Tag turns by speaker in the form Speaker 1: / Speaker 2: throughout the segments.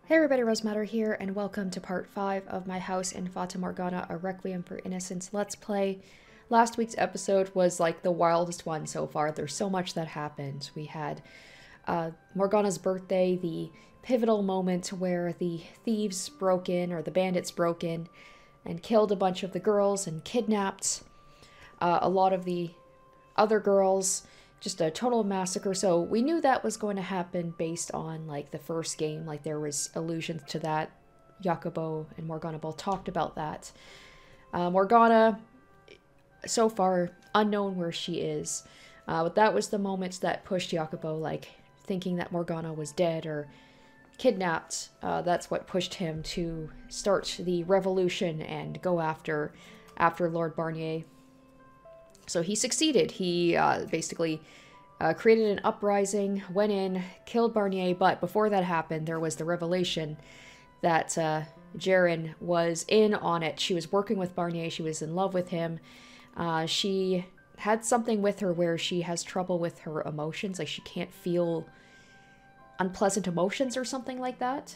Speaker 1: Hey everybody, Rosematter here, and welcome to part 5 of my House in Fata Morgana, a Requiem for Innocence Let's Play. Last week's episode was like the wildest one so far. There's so much that happened. We had Morgana's birthday, the pivotal moment where the thieves broke in, or the bandits broke in, and killed a bunch of the girls and kidnapped a lot of the other girls. Just a total massacre. So we knew that was going to happen based on like the first game. Like there was allusions to that. Jacobo and Morgana both talked about that. Morgana, so far unknown where she is. But that was the moment that pushed Jacobo, like thinking that Morgana was dead or kidnapped. That's what pushed him to start the revolution and go after Lord Barnier. So he succeeded. He basically created an uprising, went in, killed Barnier, but before that happened, there was the revelation that Ceren was in on it. She was working with Barnier, she was in love with him. She had something with her where she has trouble with her emotions, like she can't feel unpleasant emotions or something like that.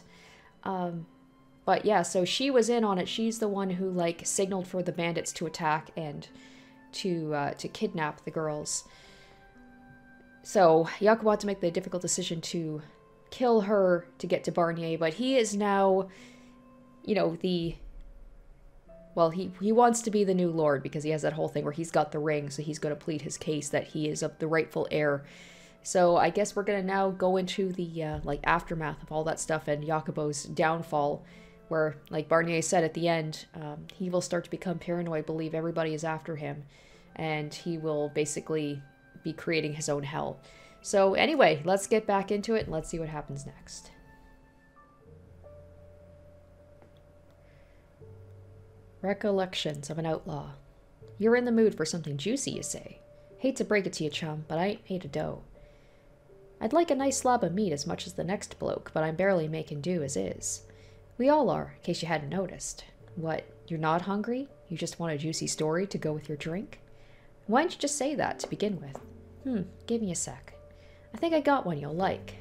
Speaker 1: But yeah, so she was in on it. She's the one who like signaled for the bandits to attack and to kidnap the girls. So Jacobo had to make the difficult decision to kill her to get to Barnier, but he is now, you know, well, he wants to be the new lord because he has that whole thing where he's got the ring, so he's going to plead his case that he is the rightful heir. So I guess we're going to now go into the like aftermath of all that stuff and Jacobo's downfall, where, like Barnier said at the end, he will start to become paranoid, believe everybody is after him, and he will basically be creating his own hell. So anyway, let's get back into it and let's see what happens next. Recollections of an outlaw. You're in the mood for something juicy, you say. Hate to break it to you, chum, but I ain't made of dough. I'd like a nice slab of meat as much as the next bloke, but I'm barely making do as is. We all are, in case you hadn't noticed. What, you're not hungry? You just want a juicy story to go with your drink? Why didn't you just say that to begin with? Give me a sec. I think I got one you'll like.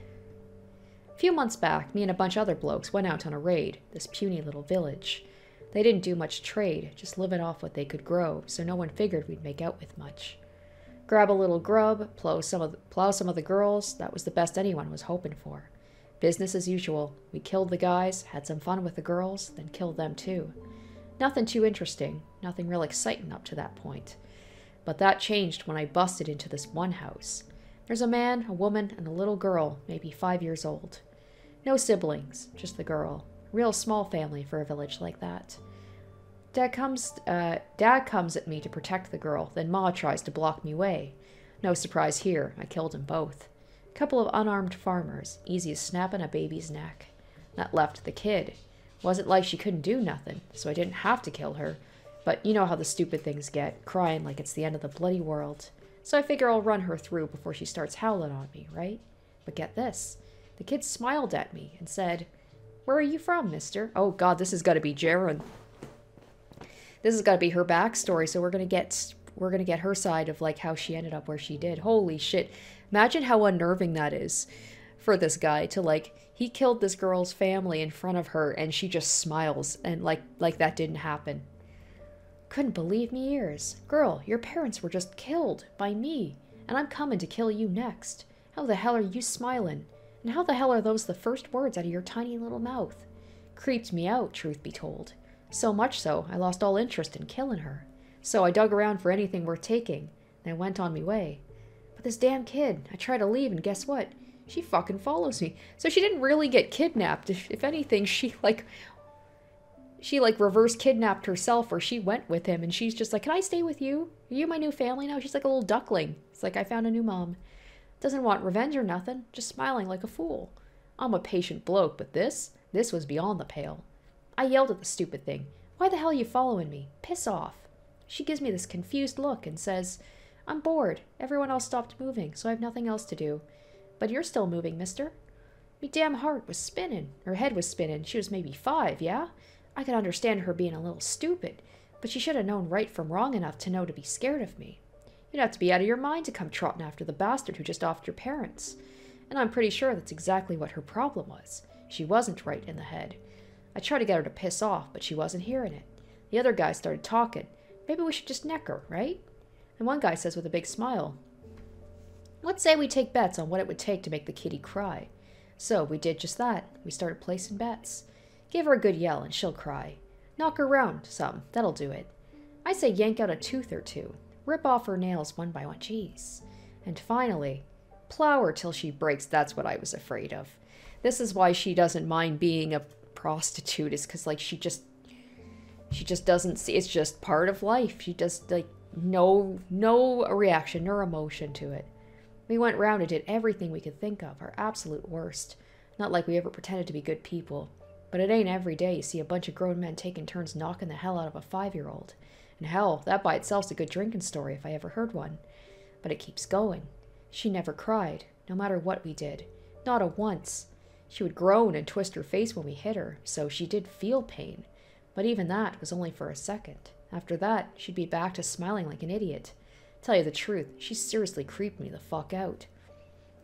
Speaker 1: A few months back, me and a bunch of other blokes went out on a raid, this puny little village. They didn't do much trade, just living off what they could grow, so no one figured we'd make out with much. Grab a little grub, plow some of the girls, that was the best anyone was hoping for. Business as usual. We killed the guys, had some fun with the girls, then killed them too. Nothing too interesting, nothing real exciting up to that point. But that changed when I busted into this one house. There's a man, a woman, and a little girl, maybe 5 years old. No siblings, just the girl. Real small family for a village like that. Dad comes at me to protect the girl, then Ma tries to block me way. No surprise here, I killed them both. Couple of unarmed farmers, easy as snapping a baby's neck. That left the kid. Wasn't like she couldn't do nothing, so I didn't have to kill her. But you know how the stupid things get, crying like it's the end of the bloody world. So I figure I'll run her through before she starts howling on me, right? But get this. The kid smiled at me and said, "Where are you from, mister?" Oh god, this has got to be Ceren. This has got to be her backstory, so we're gonna get her side of like how she ended up where she did. Holy shit. Imagine how unnerving that is for this guy to like, he killed this girl's family in front of her and she just smiles and like that didn't happen. Couldn't believe me ears. Girl, your parents were just killed by me, and I'm coming to kill you next. How the hell are you smiling? And how the hell are those the first words out of your tiny little mouth? Creeped me out, truth be told. So much so, I lost all interest in killing her. So I dug around for anything worth taking, and I went on me way. But this damn kid, I try to leave, and guess what? She fucking follows me. So she didn't really get kidnapped. If anything, she reverse kidnapped herself, or she went with him and she's just like, "Can I stay with you? Are you my new family now?" She's like a little duckling. It's like, I found a new mom. Doesn't want revenge or nothing, just smiling like a fool. I'm a patient bloke, but this was beyond the pale. I yelled at the stupid thing. "Why the hell are you following me? Piss off." She gives me this confused look and says, "I'm bored. Everyone else stopped moving, so I have nothing else to do." "But you're still moving, mister." Me damn heart was spinning. Her head was spinning. She was maybe 5, yeah? I could understand her being a little stupid, but she should have known right from wrong enough to know to be scared of me. You'd have to be out of your mind to come trotting after the bastard who just offed your parents. And I'm pretty sure that's exactly what her problem was. She wasn't right in the head. I tried to get her to piss off, but she wasn't hearing it. The other guys started talking. Maybe we should just neck her, right? And one guy says with a big smile, let's say we take bets on what it would take to make the kitty cry. So we did just that. We started placing bets. Give her a good yell and she'll cry. Knock her around some. That'll do it. I say yank out a tooth or two. Rip off her nails one by one. Jeez. And finally, plow her till she breaks. That's what I was afraid of. This is why she doesn't mind being a prostitute, is because, like, she just doesn't see, it's just part of life. She just, like, no reaction, no emotion to it. We went round and did everything we could think of, our absolute worst. Not like we ever pretended to be good people. But it ain't every day you see a bunch of grown men taking turns knocking the hell out of a 5-year-old. And hell, that by itself's a good drinking story if I ever heard one. But it keeps going. She never cried, no matter what we did. Not a once. She would groan and twist her face when we hit her, so she did feel pain. But even that was only for a second. After that, she'd be back to smiling like an idiot. Tell you the truth, she seriously creeped me the fuck out.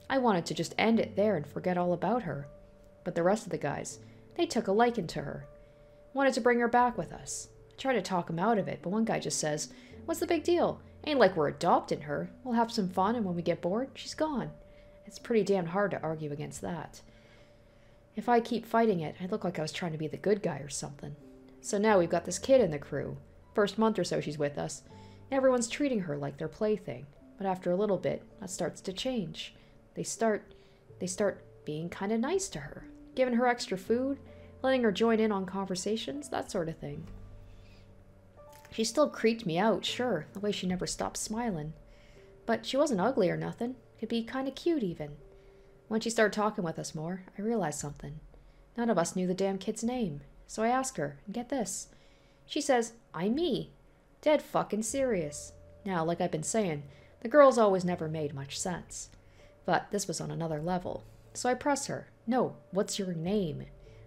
Speaker 1: I wanted to just end it there and forget all about her. But the rest of the guys, they took a liking to her. Wanted to bring her back with us. I tried to talk him out of it, but one guy just says, what's the big deal? Ain't like we're adopting her. We'll have some fun, and when we get bored, she's gone. It's pretty damn hard to argue against that. If I keep fighting it, I'd look like I was trying to be the good guy or something. So now we've got this kid in the crew. First month or so she's with us. Everyone's treating her like their plaything. But after a little bit, that starts to change. They start being kind of nice to her. Giving her extra food, letting her join in on conversations, that sort of thing. She still creeped me out, sure, the way she never stopped smiling. But she wasn't ugly or nothing. Could be kind of cute even. When she started talking with us more, I realized something. None of us knew the damn kid's name. So I asked her, and get this. She says, I'm me. Dead fucking serious. Now, like I've been saying, the girl's always never made much sense. But this was on another level. So I press her. No, what's your name?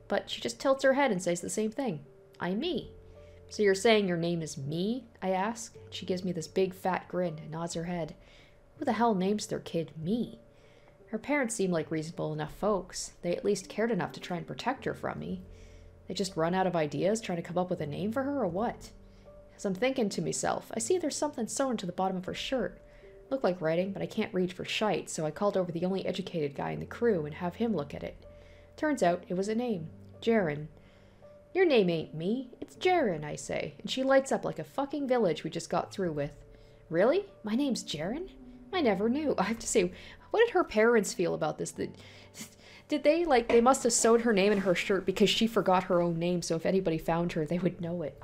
Speaker 1: But she just tilts her head and says the same thing. I'm me. So you're saying your name is me? I ask. She gives me this big fat grin and nods her head. Who the hell names their kid me? Her parents seemed like reasonable enough folks. They at least cared enough to try and protect her from me. They just run out of ideas trying to come up with a name for her or what? As I'm thinking to myself, I see there's something sewn to the bottom of her shirt. Looked like writing, but I can't read for shite, so I called over the only educated guy in the crew and have him look at it. Turns out it was a name. Ceren. Your name ain't me. It's Ceren, I say, and she lights up like a fucking village we just got through with. Really? My name's Ceren? I never knew. I have to say, what did her parents feel about this? Did they, like, they must have sewed her name in her shirt because she forgot her own name, so if anybody found her, they would know it.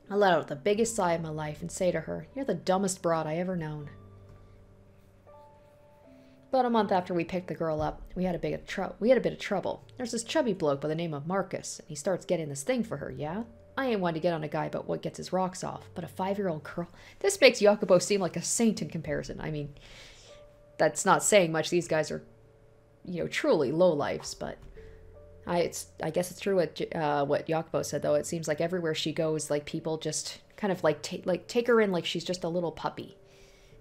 Speaker 1: I let out the biggest sigh of my life and say to her, you're the dumbest broad I ever known. About a month after we picked the girl up, we had a bit of trouble. There's this chubby bloke by the name of Marcus, and he starts getting this thing for her, yeah? I ain't one to get on a guy about what gets his rocks off, but a 5-year-old girl... This makes Jacopo seem like a saint in comparison. I mean, that's not saying much. These guys are, you know, truly lowlifes, but... I guess it's true what Jacopo said, though. It seems like everywhere she goes, like, people just kind of, like, take her in like she's just a little puppy.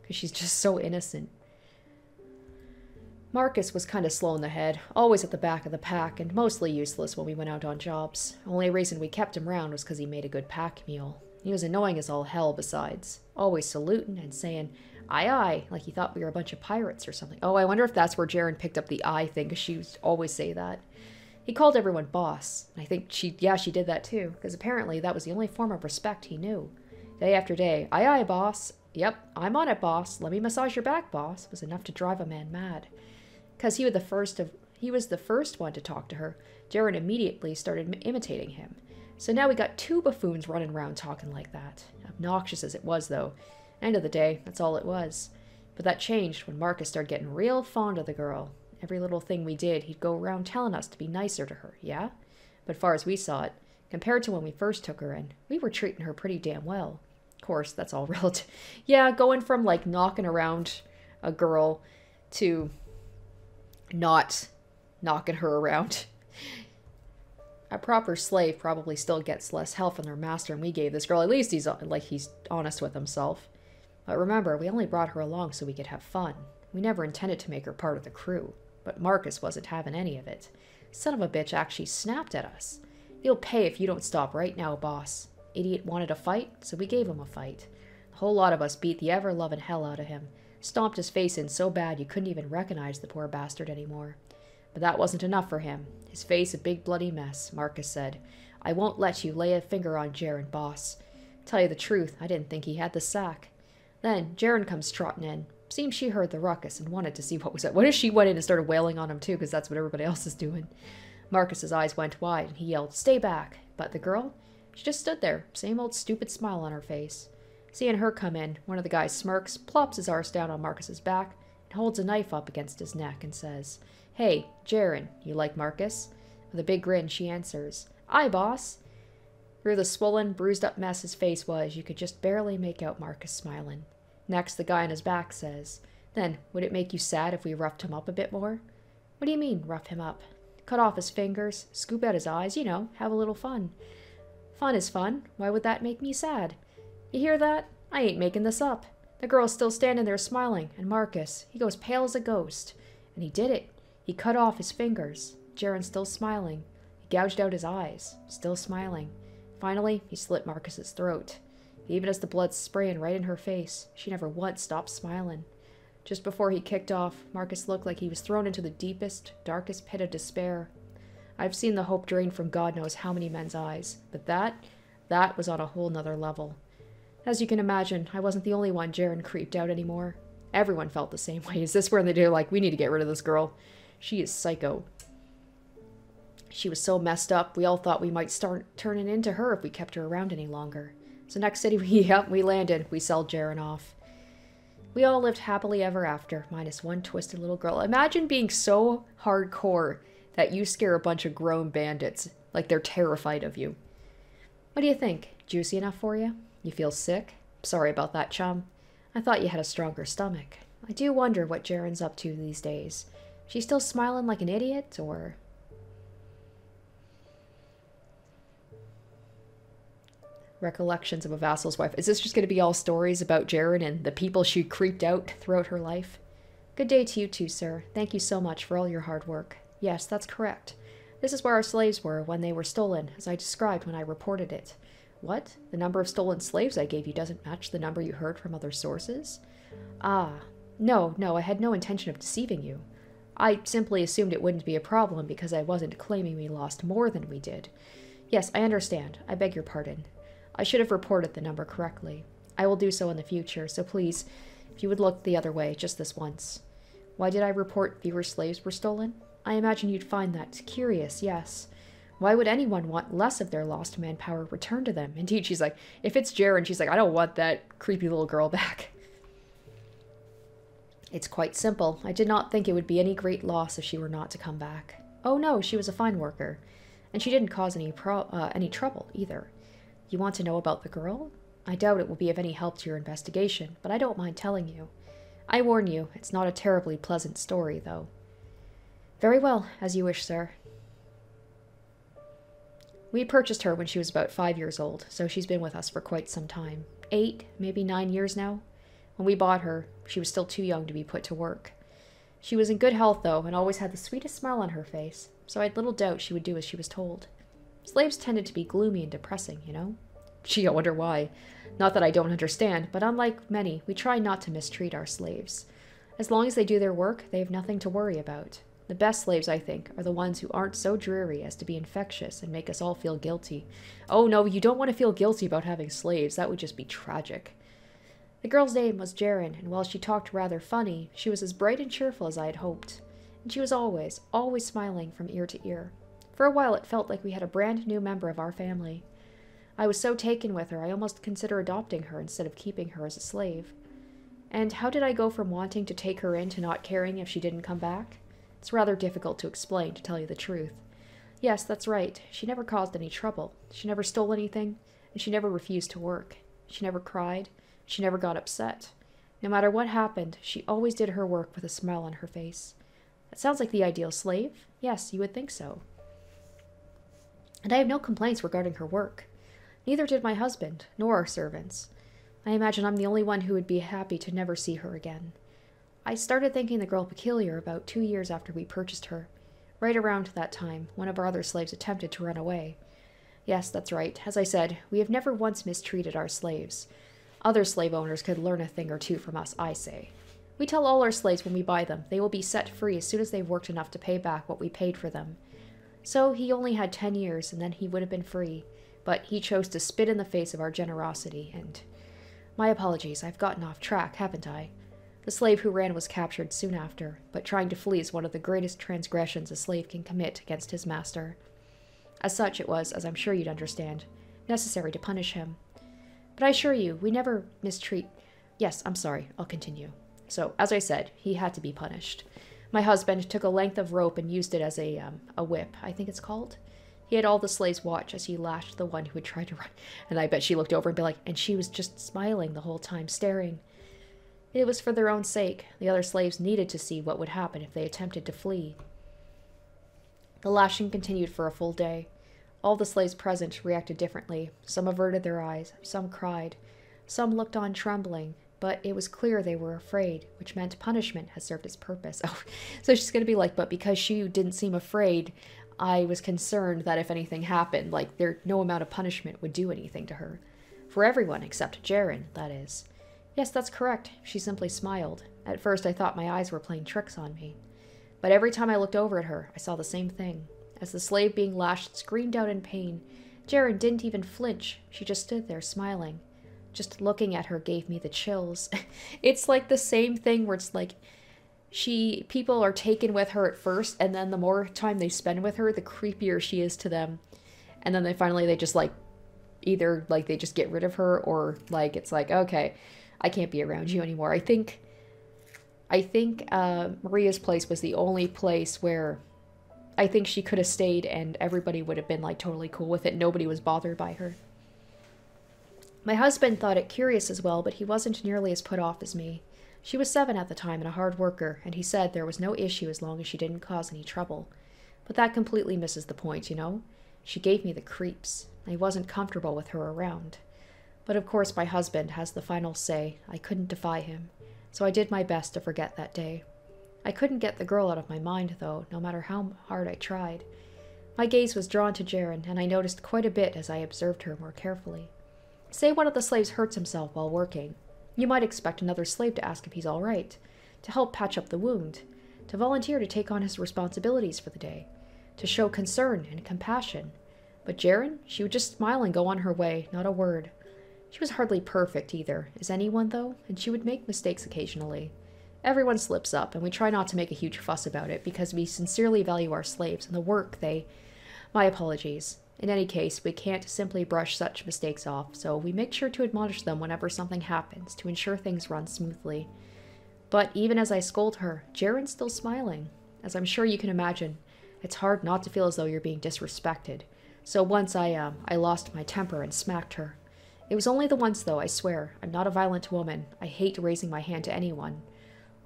Speaker 1: Because she's just so innocent. Marcus was kind of slow in the head, always at the back of the pack, and mostly useless when we went out on jobs. Only reason we kept him round was because he made a good pack mule. He was annoying as all hell besides. Always saluting and saying, aye aye, like he thought we were a bunch of pirates or something. Oh, I wonder if that's where Ceren picked up the aye thing, because she used to always say that. He called everyone boss. I think she did that too, because apparently that was the only form of respect he knew. Day after day, aye aye, boss. Yep, I'm on it, boss. Let me massage your back, boss, was enough to drive a man mad. Because he was the first one to talk to her, Ceren immediately started imitating him. So now we got 2 buffoons running around talking like that. Obnoxious as it was, though. End of the day, that's all it was. But that changed when Marcus started getting real fond of the girl. Every little thing we did, he'd go around telling us to be nicer to her, yeah? But far as we saw it, compared to when we first took her in, we were treating her pretty damn well. Of course, that's all relative. Yeah, going from, like, knocking around a girl to not knocking her around. A proper slave probably still gets less help from their master, and we gave this girl, at least he's honest with himself. But remember, we only brought her along so we could have fun. We never intended to make her part of the crew. but Marcus wasn't having any of it. Son of a bitch actually snapped at us. You'll pay if you don't stop right now, boss. Idiot wanted a fight, so we gave him a fight. The whole lot of us beat the ever-loving hell out of him. Stomped his face in so bad you couldn't even recognize the poor bastard anymore. But that wasn't enough for him. His face a big bloody mess, Marcus said. I won't let you lay a finger on Ceren, boss. Tell you the truth, I didn't think he had the sack. Then Ceren comes trotting in. Seems she heard the ruckus and wanted to see what was it. What if she went in and started wailing on him too, because that's what everybody else is doing? Marcus's eyes went wide and he yelled, "Stay back!" But the girl? She just stood there, same old stupid smile on her face. Seeing her come in, one of the guys smirks, plops his arse down on Marcus's back, and holds a knife up against his neck and says, "Hey, Ceren, you like Marcus?" With a big grin, she answers, "Aye, boss." Through the swollen, bruised-up mess his face was, you could just barely make out Marcus smiling. Next, the guy on his back says, "Then, would it make you sad if we roughed him up a bit more?" "What do you mean, rough him up?" "Cut off his fingers, scoop out his eyes, you know, have a little fun." "Fun is fun. Why would that make me sad?" "You hear that? I ain't making this up." The girl's still standing there smiling, and Marcus, he goes pale as a ghost. And he did it. He cut off his fingers. Ceren's still smiling. He gouged out his eyes, still smiling. Finally, he slit Marcus's throat. Even as the blood's spraying right in her face, she never once stopped smiling. Just before he kicked off, Marcus looked like he was thrown into the deepest, darkest pit of despair. I've seen the hope drain from God knows how many men's eyes, but that was on a whole nother level. As you can imagine, I wasn't the only one Ceren creeped out anymore. Everyone felt the same way. Is this where they do, like, we need to get rid of this girl? She is psycho. She was so messed up, we all thought we might start turning into her if we kept her around any longer. So next city we landed, we sold Ceren off. We all lived happily ever after, minus one twisted little girl. Imagine being so hardcore that you scare a bunch of grown bandits, like they're terrified of you. What do you think? Juicy enough for you? You feel sick? Sorry about that, chum. I thought you had a stronger stomach. I do wonder what Ceren's up to these days. She's still smiling like an idiot, or... Recollections of a vassal's wife. Is this just going to be all stories about Ceren and the people she creeped out throughout her life? Good day to you too, sir. Thank you so much for all your hard work. Yes, that's correct. This is where our slaves were when they were stolen, as I described when I reported it. What? The number of stolen slaves I gave you doesn't match the number you heard from other sources? Ah, no, I had no intention of deceiving you. I simply assumed it wouldn't be a problem because I wasn't claiming we lost more than we did. Yes, I understand. I beg your pardon. I should have reported the number correctly. I will do so in the future, so please, if you would look the other way just this once. Why did I report fewer slaves were stolen? I imagine you'd find that curious, yes. Why would anyone want less of their lost manpower returned to them? Indeed, she's like, if it's Ceren, she's like, I don't want that creepy little girl back. It's quite simple. I did not think it would be any great loss if she were not to come back. Oh no, she was a fine worker. And she didn't cause any trouble, either. You want to know about the girl? I doubt it will be of any help to your investigation, but I don't mind telling you. I warn you, it's not a terribly pleasant story, though. Very well, as you wish, sir. We purchased her when she was about 5 years old, so she's been with us for quite some time. 8, maybe 9 years now. When we bought her, she was still too young to be put to work. She was in good health, though, and always had the sweetest smile on her face, so I had little doubt she would do as she was told. Slaves tended to be gloomy and depressing, you know? Gee, I wonder why. Not that I don't understand, but unlike many, we try not to mistreat our slaves. As long as they do their work, they have nothing to worry about. The best slaves, I think, are the ones who aren't so dreary as to be infectious and make us all feel guilty. Oh no, you don't want to feel guilty about having slaves. That would just be tragic. The girl's name was Ceren, and while she talked rather funny, she was as bright and cheerful as I had hoped. And she was always smiling from ear to ear. For a while it felt like we had a brand new member of our family. I was so taken with her, I almost considered adopting her instead of keeping her as a slave. And how did I go from wanting to take her in to not caring if she didn't come back? It's rather difficult to explain, to tell you the truth. Yes, that's right. She never caused any trouble. She never stole anything, and she never refused to work. She never cried. She never got upset. No matter what happened, she always did her work with a smile on her face. That sounds like the ideal slave. Yes, you would think so. And I have no complaints regarding her work. Neither did my husband, nor our servants. I imagine I'm the only one who would be happy to never see her again. I started thinking the girl peculiar about 2 years after we purchased her. Right around that time, one of our other slaves attempted to run away. Yes, that's right. As I said, we have never once mistreated our slaves. Other slave owners could learn a thing or two from us, I say. We tell all our slaves when we buy them they will be set free as soon as they've worked enough to pay back what we paid for them. So he only had 10 years, and then he would have been free. But he chose to spit in the face of our generosity, and... My apologies, I've gotten off track, haven't I? The slave who ran was captured soon after, but trying to flee is one of the greatest transgressions a slave can commit against his master. As such, it was, as I'm sure you'd understand, necessary to punish him. But I assure you, we never mistreat... Yes, I'm sorry, I'll continue. So, as I said, he had to be punished. My husband took a length of rope and used it as a whip, I think it's called. He had all the slaves watch as he lashed the one who had tried to run. And I bet she looked over and be like, and she was just smiling the whole time, staring. It was for their own sake. The other slaves needed to see what would happen if they attempted to flee. The lashing continued for a full day. All the slaves present reacted differently. Some averted their eyes, some cried, some looked on trembling, but it was clear they were afraid, which meant punishment had served its purpose. Oh, so she's going to be like, but because you didn't seem afraid, I was concerned that if anything happened, like, no amount of punishment would do anything to her. For everyone except Ceren, that is. Yes, that's correct. She simply smiled. At first I thought my eyes were playing tricks on me. But every time I looked over at her, I saw the same thing. As the slave being lashed screamed out in pain, Ceren didn't even flinch. She just stood there smiling. Just looking at her gave me the chills. It's like the same thing where it's like people are taken with her at first, and then the more time they spend with her, the creepier she is to them. And then they just like either like they just get rid of her, or like it's like, okay, I can't be around you anymore. I think Maria's place was the only place where I think she could have stayed and everybody would have been like totally cool with it. Nobody was bothered by her. My husband thought it curious as well, but he wasn't nearly as put off as me. She was 7 at the time and a hard worker, and he said there was no issue as long as she didn't cause any trouble. But that completely misses the point, you know? She gave me the creeps. I wasn't comfortable with her around. But of course my husband has the final say. I couldn't defy him. So I did my best to forget that day. I couldn't get the girl out of my mind, though, no matter how hard I tried. My gaze was drawn to Ceren, and I noticed quite a bit as I observed her more carefully. Say one of the slaves hurts himself while working. You might expect another slave to ask if he's all right, to help patch up the wound, to volunteer to take on his responsibilities for the day, to show concern and compassion. But Ceren, she would just smile and go on her way, not a word. She was hardly perfect either, is anyone though, and she would make mistakes occasionally. Everyone slips up, and we try not to make a huge fuss about it because we sincerely value our slaves and the work they... My apologies. In any case, we can't simply brush such mistakes off, so we make sure to admonish them whenever something happens to ensure things run smoothly. But even as I scold her, Ceren's still smiling. As I'm sure you can imagine, it's hard not to feel as though you're being disrespected. So once I lost my temper and smacked her. It was only the once, though, I swear. I'm not a violent woman. I hate raising my hand to anyone.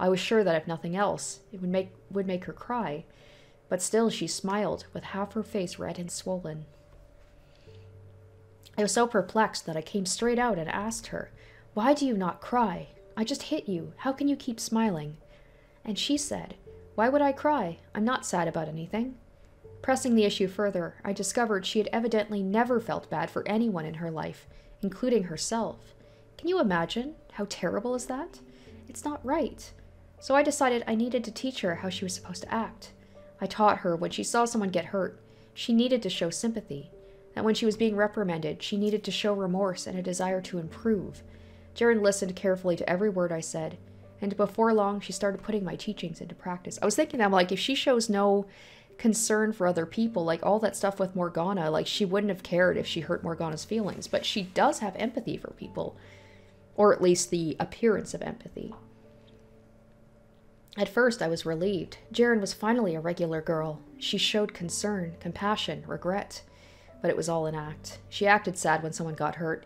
Speaker 1: I was sure that if nothing else, it would make her cry. But still she smiled, with half her face red and swollen. I was so perplexed that I came straight out and asked her, "Why do you not cry? I just hit you. How can you keep smiling?" And she said, "Why would I cry? I'm not sad about anything." Pressing the issue further, I discovered she had evidently never felt bad for anyone in her life, including herself. Can you imagine? How terrible is that? It's not right. So I decided I needed to teach her how she was supposed to act. I taught her when she saw someone get hurt, she needed to show sympathy. That when she was being reprimanded, she needed to show remorse and a desire to improve. Ceren listened carefully to every word I said, and before long she started putting my teachings into practice. I was thinking that, like, if she shows no concern for other people, like all that stuff with Morgana, like she wouldn't have cared if she hurt Morgana's feelings, but she does have empathy for people, or at least the appearance of empathy. At first I was relieved. Ceren was finally a regular girl. She showed concern, compassion, regret. But it was all an act. She acted sad when someone got hurt,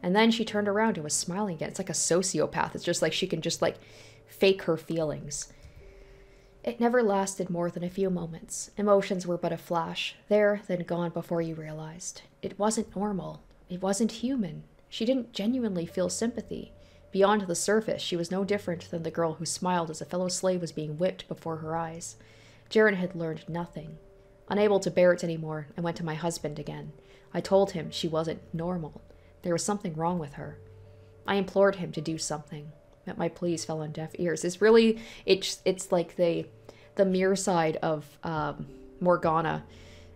Speaker 1: and then she turned around and was smiling again. It's like a sociopath. It's just like she can just like fake her feelings. It never lasted more than a few moments. Emotions were but a flash, there, then gone before you realized. It wasn't normal. It wasn't human. She didn't genuinely feel sympathy. Beyond the surface, she was no different than the girl who smiled as a fellow slave was being whipped before her eyes. Ceren had learned nothing. Unable to bear it anymore, I went to my husband again. I told him she wasn't normal. There was something wrong with her. I implored him to do something, but my pleas fell on deaf ears. It's like the mirror side of Morgana,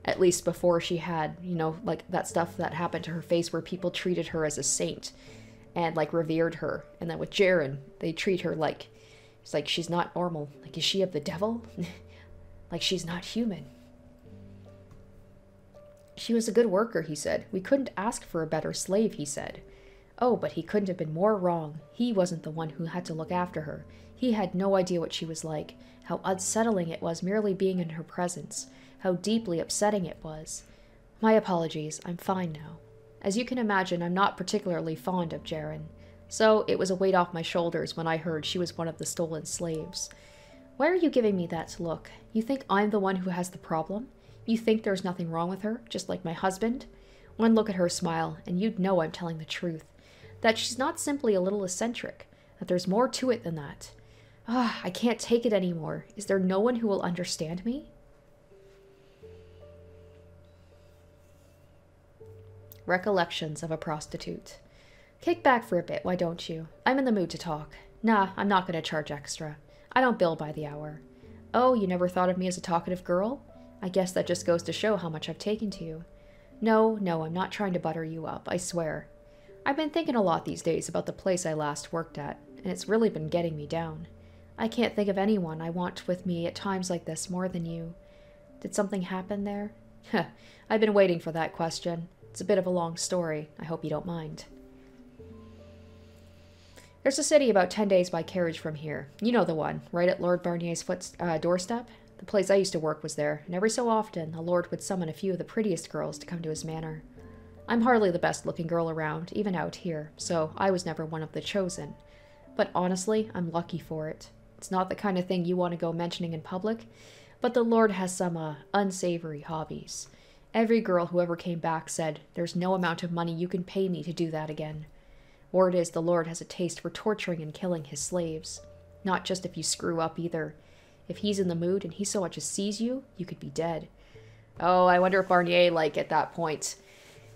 Speaker 1: at least before she had, like that stuff that happened to her face where people treated her as a saint and like revered her. And then with Ceren, they treat her like, it's like she's not normal. Like, is she of the devil? Like, she's not human. She was a good worker, he said. We couldn't ask for a better slave, he said. Oh, but he couldn't have been more wrong. He wasn't the one who had to look after her. He had no idea what she was like, how unsettling it was merely being in her presence, how deeply upsetting it was. My apologies, I'm fine now. As you can imagine, I'm not particularly fond of Ceren, so it was a weight off my shoulders when I heard she was one of the stolen slaves. Why are you giving me that look? You think I'm the one who has the problem? You think there's nothing wrong with her, just like my husband? One look at her smile, and you'd know I'm telling the truth. That she's not simply a little eccentric, that there's more to it than that. I can't take it anymore. Is there no one who will understand me? Recollections of a prostitute. Kick back for a bit, why don't you? I'm in the mood to talk. Nah, I'm not going to charge extra. I don't bill by the hour. Oh, you never thought of me as a talkative girl? I guess that just goes to show how much I've taken to you. No, I'm not trying to butter you up, I swear. I've been thinking a lot these days about the place I last worked at, and it's really been getting me down. I can't think of anyone I want with me at times like this more than you. Did something happen there? I've been waiting for that question. It's a bit of a long story. I hope you don't mind. There's a city about 10 days by carriage from here. You know the one, right at Lord Barnier's doorstep? The place I used to work was there, and every so often the Lord would summon a few of the prettiest girls to come to his manor. I'm hardly the best-looking girl around, even out here, so I was never one of the chosen. But honestly, I'm lucky for it. It's not the kind of thing you want to go mentioning in public, but the Lord has some unsavory hobbies. Every girl who ever came back said, there's no amount of money you can pay me to do that again. Word is the Lord has a taste for torturing and killing his slaves. Not just if you screw up either. If he's in the mood and he so much as sees you, you could be dead. Oh, I wonder if Barnier, at that point,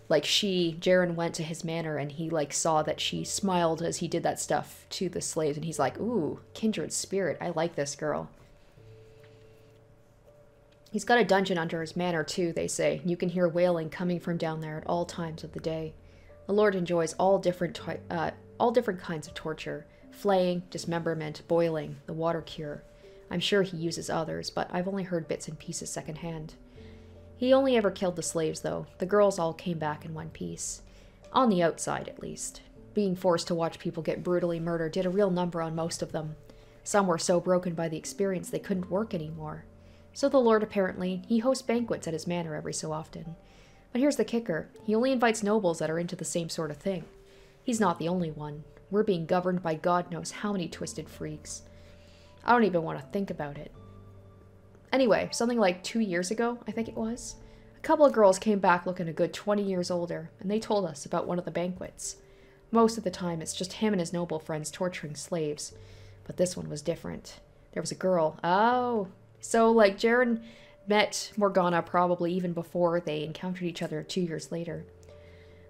Speaker 1: Ceren went to his manor and he, saw that she smiled as he did that stuff to the slaves, and he's like, ooh, kindred spirit, I like this girl. He's got a dungeon under his manor, too, they say. You can hear wailing coming from down there at all times of the day. The Lord enjoys all different kinds of torture. Flaying, dismemberment, boiling, the water cure. I'm sure he uses others, but I've only heard bits and pieces secondhand. He only ever killed the slaves, though. The girls all came back in one piece. On the outside, at least. Being forced to watch people get brutally murdered did a real number on most of them. Some were so broken by the experience they couldn't work anymore. So the Lord, apparently, he hosts banquets at his manor every so often. But here's the kicker. He only invites nobles that are into the same sort of thing. He's not the only one. We're being governed by God knows how many twisted freaks. I don't even want to think about it. Anyway, something like 2 years ago, I think it was, a couple of girls came back looking a good 20 years older, and they told us about one of the banquets. Most of the time, it's just him and his noble friends torturing slaves. But this one was different. There was a girl. Oh, so, Ceren met Morgana probably even before they encountered each other 2 years later.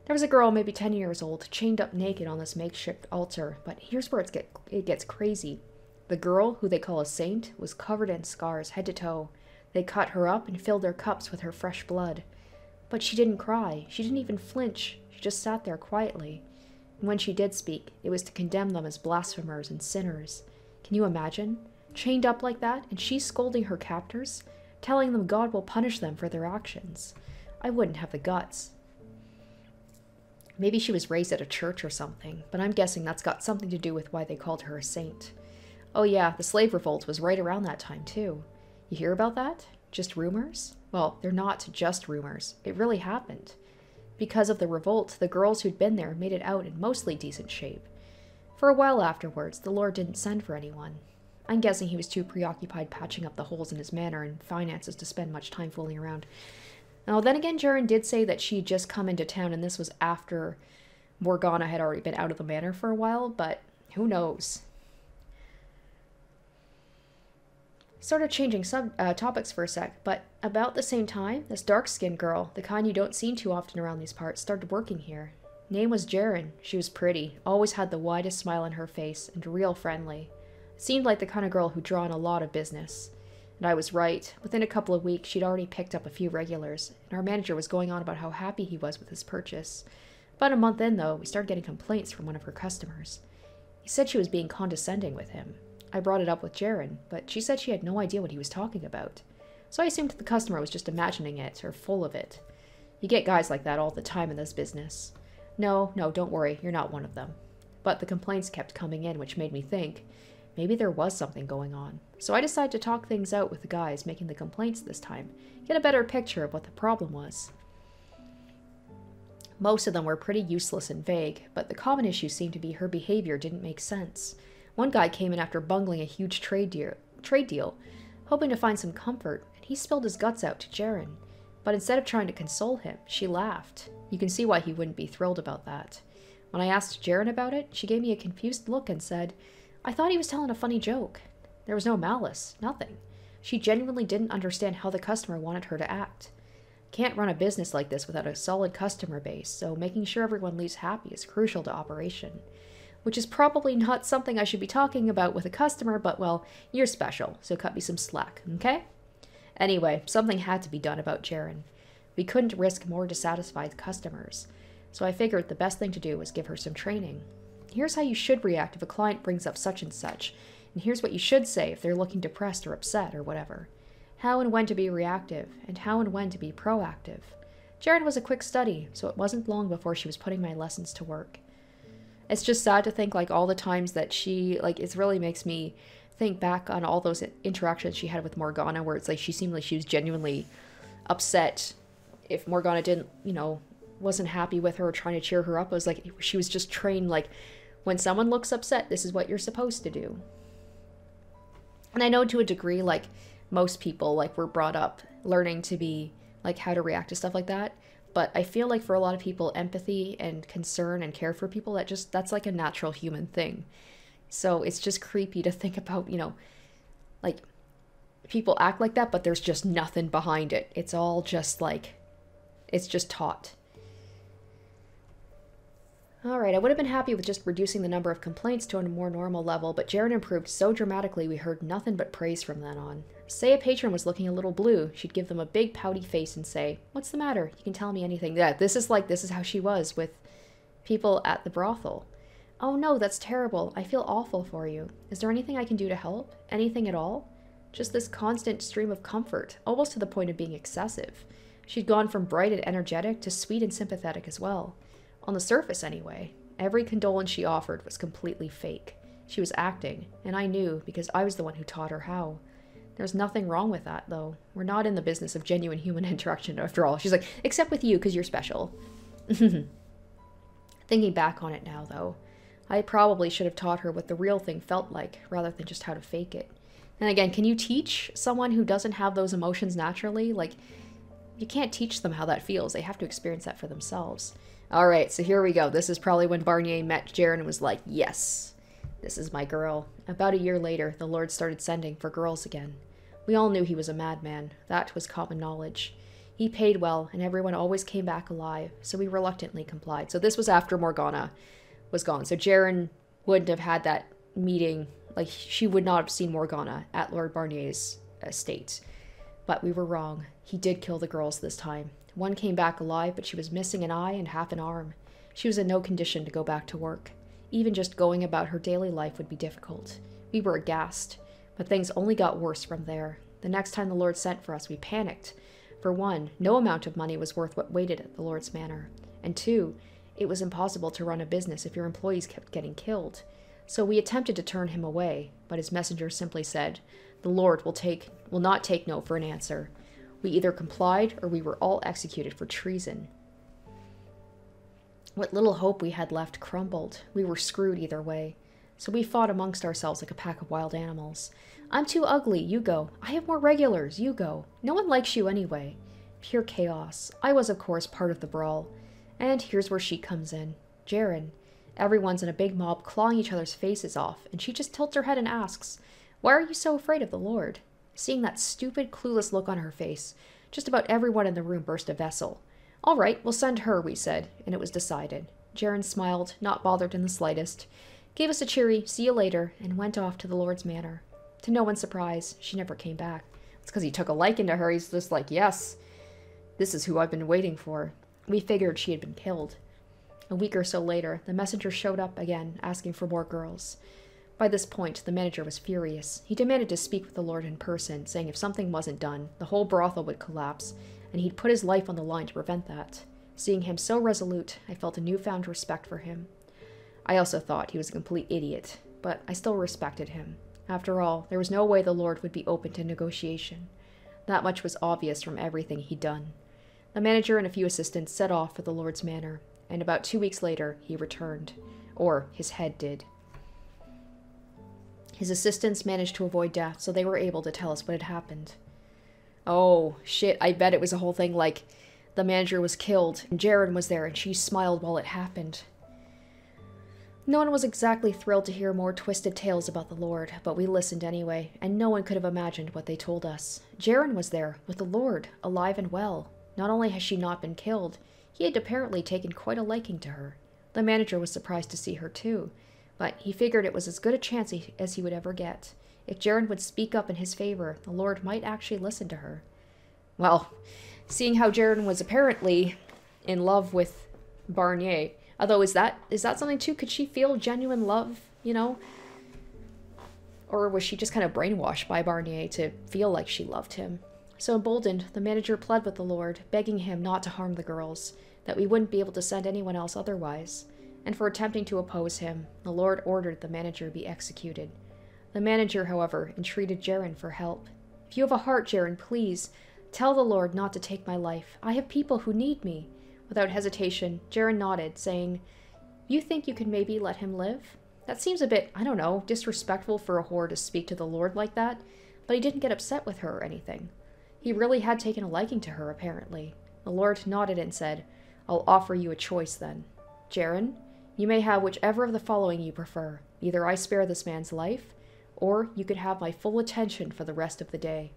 Speaker 1: There was a girl, maybe 10 years old, chained up naked on this makeshift altar, but here's where it gets crazy. The girl, who they call a saint, was covered in scars head to toe. They cut her up and filled their cups with her fresh blood. But she didn't cry. She didn't even flinch. She just sat there quietly. And when she did speak, it was to condemn them as blasphemers and sinners. Can you imagine? Chained up like that, and she's scolding her captors, telling them God will punish them for their actions. I wouldn't have the guts. Maybe she was raised at a church or something, but I'm guessing that's got something to do with why they called her a saint. Oh yeah, the slave revolt was right around that time too. You hear about that? Just rumors? Well, they're not just rumors. It really happened. Because of the revolt, the girls who'd been there made it out in mostly decent shape. For a while afterwards, the Lord didn't send for anyone. I'm guessing he was too preoccupied patching up the holes in his manor and finances to spend much time fooling around. Now, then again, Ceren did say that she'd just come into town, and this was after Morgana had already been out of the manor for a while, but Who knows? Started changing topics for a sec, but about the same time, this dark-skinned girl, the kind you don't see too often around these parts, started working here. Name was Ceren. She was pretty, always had the widest smile on her face, and real friendly. Seemed like the kind of girl who'd draw in a lot of business. And I was right. Within a couple of weeks, she'd already picked up a few regulars, and our manager was going on about how happy he was with his purchase. About a month in, though, we started getting complaints from one of her customers. He said she was being condescending with him. I brought it up with Ceren, but she said she had no idea what he was talking about. So I assumed the customer was just imagining it, or full of it. You get guys like that all the time in this business. No, don't worry, you're not one of them. But the complaints kept coming in, which made me think, maybe there was something going on. So I decided to talk things out with the guys making the complaints this time, get a better picture of what the problem was. Most of them were pretty useless and vague, but the common issue seemed to be her behavior didn't make sense. One guy came in after bungling a huge trade deal, hoping to find some comfort, and he spilled his guts out to Ceren. But instead of trying to console him, she laughed. You can see why he wouldn't be thrilled about that. When I asked Ceren about it, she gave me a confused look and said, I thought he was telling a funny joke. There was no malice, nothing. She genuinely didn't understand how the customer wanted her to act. Can't run a business like this without a solid customer base, so making sure everyone leaves happy is crucial to operation. Which is probably not something I should be talking about with a customer, but well, you're special, so cut me some slack, okay? Anyway, something had to be done about Ceren. We couldn't risk more dissatisfied customers, so I figured the best thing to do was give her some training. Here's how you should react if a client brings up such and such, and here's what you should say if they're looking depressed or upset or whatever. How and when to be reactive, and how and when to be proactive. Ceren was a quick study, so it wasn't long before she was putting my lessons to work. It's just sad to think, like, all the times that she, like, it really makes me think back on all those interactions she had with Morgana, where it's like she seemed like she was genuinely upset if Morgana didn't, wasn't happy with her or trying to cheer her up. It was like she was just trained, like, when someone looks upset, this is what you're supposed to do. And I know to a degree, like, most people, like, were brought up learning to be, like, how to react to stuff like that. But I feel like for a lot of people, empathy and concern and care for people, that's like a natural human thing. So it's just creepy to think about, like, people act like that, but there's just nothing behind it. It's all just like, it's just taught. Alright, I would have been happy with just reducing the number of complaints to a more normal level, but Ceren improved so dramatically we heard nothing but praise from then on. Say a patron was looking a little blue, she'd give them a big pouty face and say, "What's the matter? You can tell me anything." Yeah, this is how she was with people at the brothel. "Oh no, that's terrible. I feel awful for you. Is there anything I can do to help? Anything at all?" Just this constant stream of comfort, almost to the point of being excessive. She'd gone from bright and energetic to sweet and sympathetic as well. On the surface, anyway. Every condolence she offered was completely fake. She was acting, and I knew because I was the one who taught her how. There's nothing wrong with that, though. We're not in the business of genuine human interaction, after all. She's like, except with you, because you're special. Thinking back on it now, though, I probably should have taught her what the real thing felt like, rather than just how to fake it. And again, can you teach someone who doesn't have those emotions naturally? Like, you can't teach them how that feels. They have to experience that for themselves. Alright, so here we go. This is probably when Barnier met Ceren and was like, yes, this is my girl. About a year later, the Lord started sending for girls again. We all knew he was a madman. That was common knowledge. He paid well, and everyone always came back alive, so we reluctantly complied. So this was after Morgana was gone. So Ceren wouldn't have had that meeting, like, she would not have seen Morgana at Lord Barnier's estate. But we were wrong. He did kill the girls this time. One came back alive, but she was missing an eye and half an arm. She was in no condition to go back to work. Even just going about her daily life would be difficult. We were aghast, but things only got worse from there. The next time the Lord sent for us, we panicked. For one, no amount of money was worth what waited at the Lord's manor. And two, it was impossible to run a business if your employees kept getting killed. So we attempted to turn him away, but his messenger simply said, "The Lord will not take no for an answer." We either complied or we were all executed for treason. What little hope we had left crumbled. We were screwed either way. So we fought amongst ourselves like a pack of wild animals. "I'm too ugly, you go. I have more regulars, you go. No one likes you anyway." Pure chaos. I was, of course, part of the brawl. And here's where she comes in. Ceren. Everyone's in a big mob clawing each other's faces off, and she just tilts her head and asks, "Why are you so afraid of the Lord?" Seeing that stupid, clueless look on her face, just about everyone in the room burst a vessel. "All right, we'll send her," we said, and it was decided. Ceren smiled, not bothered in the slightest, gave us a cheery "see you later," and went off to the Lord's manor. To no one's surprise, she never came back. It's because he took a liking to her. He's just like, yes, this is who I've been waiting for. We figured she had been killed. A week or so later, the messenger showed up again, asking for more girls. By this point, the manager was furious. He demanded to speak with the Lord in person, saying if something wasn't done, the whole brothel would collapse, and he'd put his life on the line to prevent that. Seeing him so resolute, I felt a newfound respect for him. I also thought he was a complete idiot, but I still respected him. After all, there was no way the Lord would be open to negotiation. That much was obvious from everything he'd done. The manager and a few assistants set off for the Lord's manor, and about 2 weeks later, he returned. Or his head did. His assistants managed to avoid death, so they were able to tell us what had happened. Oh, shit, I bet it was a whole thing like the manager was killed, and Ceren was there, and she smiled while it happened. No one was exactly thrilled to hear more twisted tales about the Lord, but we listened anyway, and no one could have imagined what they told us. Ceren was there, with the Lord, alive and well. Not only has she not been killed, he had apparently taken quite a liking to her. The manager was surprised to see her too, but he figured it was as good a chance as he would ever get. If Ceren would speak up in his favor, the Lord might actually listen to her. Well, seeing how Ceren was apparently in love with Barnier, although is that something too? Could she feel genuine love, you know? Or was she just kind of brainwashed by Barnier to feel like she loved him? So emboldened, the manager pled with the Lord, begging him not to harm the girls, that we wouldn't be able to send anyone else otherwise. And for attempting to oppose him, the Lord ordered the manager be executed. The manager, however, entreated Ceren for help. "If you have a heart, Ceren, please, tell the Lord not to take my life. I have people who need me." Without hesitation, Ceren nodded, saying, "You think you could maybe let him live?" That seems a bit, I don't know, disrespectful for a whore to speak to the Lord like that, but he didn't get upset with her or anything. He really had taken a liking to her, apparently. The Lord nodded and said, "I'll offer you a choice, then. Ceren, you may have whichever of the following you prefer. Either I spare this man's life, or you could have my full attention for the rest of the day."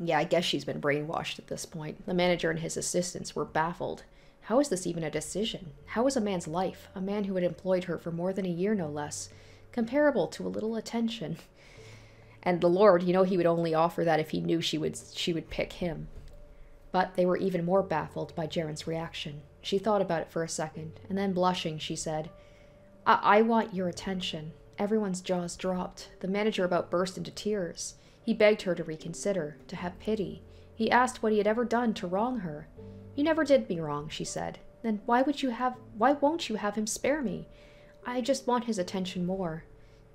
Speaker 1: Yeah, I guess she's been brainwashed at this point. The manager and his assistants were baffled. How is this even a decision? How is a man's life, a man who had employed her for more than a year no less, comparable to a little attention? And the Lord, he would only offer that if he knew she would pick him. But they were even more baffled by Ceren's reaction. She thought about it for a second, and then blushing, she said, I want your attention." Everyone's jaws dropped. The manager about burst into tears. He begged her to reconsider, to have pity. He asked what he had ever done to wrong her. "You never did me wrong," she said. "Then why won't you have him spare me? I just want his attention more.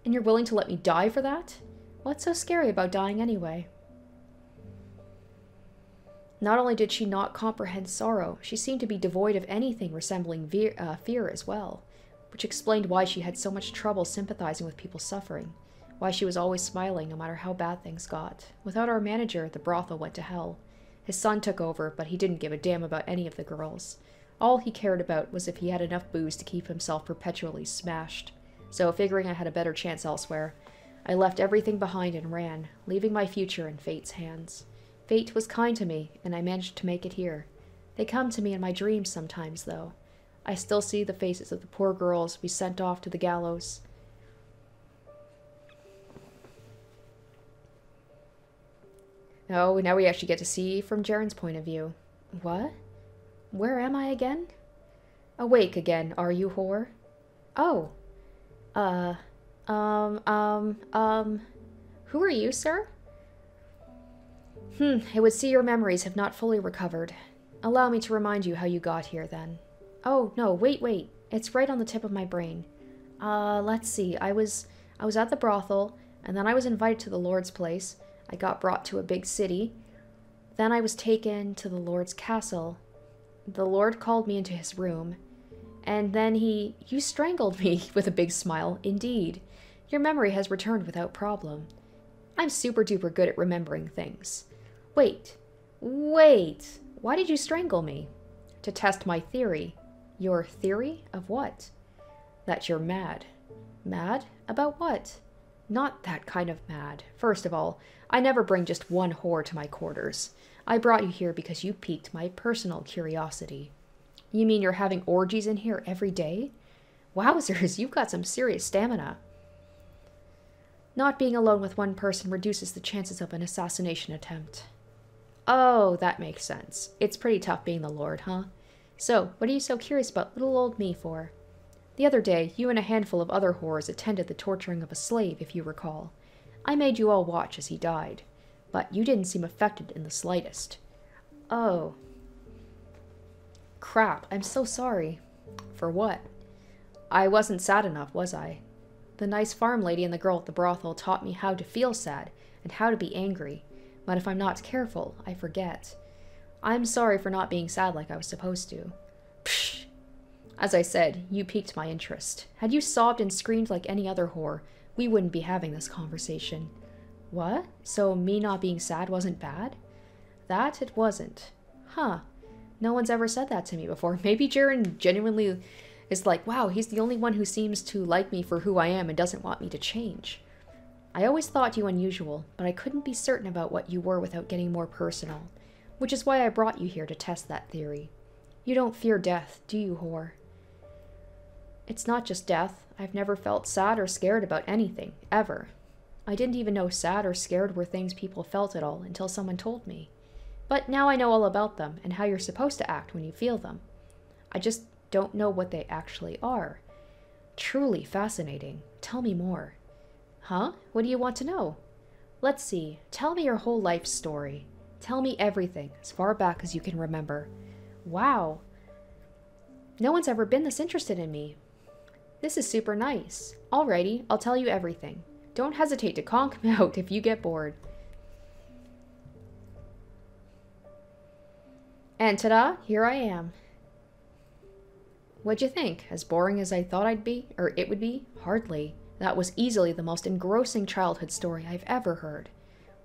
Speaker 1: And you're willing to let me die for that? What's so scary about dying anyway?" Not only did she not comprehend sorrow, she seemed to be devoid of anything resembling fear as well, which explained why she had so much trouble sympathizing with people's suffering, why she was always smiling no matter how bad things got. Without our manager, the brothel went to hell. His son took over, but he didn't give a damn about any of the girls. All he cared about was if he had enough booze to keep himself perpetually smashed. So, figuring I had a better chance elsewhere, I left everything behind and ran, leaving my future in fate's hands. Fate was kind to me, and I managed to make it here. They come to me in my dreams sometimes, though. I still see the faces of the poor girls we sent off to the gallows. Oh, now we actually get to see from Ceren's point of view. What? Where am I again? Awake again, are you, whore? Oh. Who are you, sir? It would see your memories have not fully recovered. Allow me to remind you how you got here, then. Oh, no, wait. It's right on the tip of my brain. Let's see. I was at the brothel, and then I was invited to the Lord's place. I got brought to a big city. Then I was taken to the Lord's castle. The Lord called me into his room. And then you strangled me with a big smile. Indeed. Your memory has returned without problem. I'm super duper good at remembering things. Wait. Why did you strangle me? To test my theory. Your theory of what? That you're mad. Mad? About what? Not that kind of mad. First of all, I never bring just one whore to my quarters. I brought you here because you piqued my personal curiosity. You mean you're having orgies in here every day? Wowzers, you've got some serious stamina. Not being alone with one person reduces the chances of an assassination attempt. Oh, that makes sense. It's pretty tough being the Lord, huh? So, what are you so curious about little old me for? The other day, you and a handful of other whores attended the torturing of a slave, if you recall. I made you all watch as he died, but you didn't seem affected in the slightest. Oh. Crap, I'm so sorry. For what? I wasn't sad enough, was I? The nice farm lady and the girl at the brothel taught me how to feel sad and how to be angry, but if I'm not careful, I forget. I'm sorry for not being sad like I was supposed to. Psh! As I said, you piqued my interest. Had you sobbed and screamed like any other whore, we wouldn't be having this conversation. What? So me not being sad wasn't bad? That it wasn't. Huh. No one's ever said that to me before. Maybe Ceren genuinely is like, wow, he's the only one who seems to like me for who I am and doesn't want me to change. I always thought you unusual, but I couldn't be certain about what you were without getting more personal, which is why I brought you here to test that theory. You don't fear death, do you, whore? It's not just death. I've never felt sad or scared about anything, ever. I didn't even know sad or scared were things people felt at all until someone told me. But now I know all about them and how you're supposed to act when you feel them. I just don't know what they actually are. Truly fascinating. Tell me more. Huh? What do you want to know? Let's see. Tell me your whole life story. Tell me everything, as far back as you can remember. Wow. No one's ever been this interested in me. This is super nice. Alrighty, I'll tell you everything. Don't hesitate to conk me out if you get bored. And ta-da, here I am. What'd you think? As boring as I thought I'd be? Or it would be? Hardly. That was easily the most engrossing childhood story I've ever heard.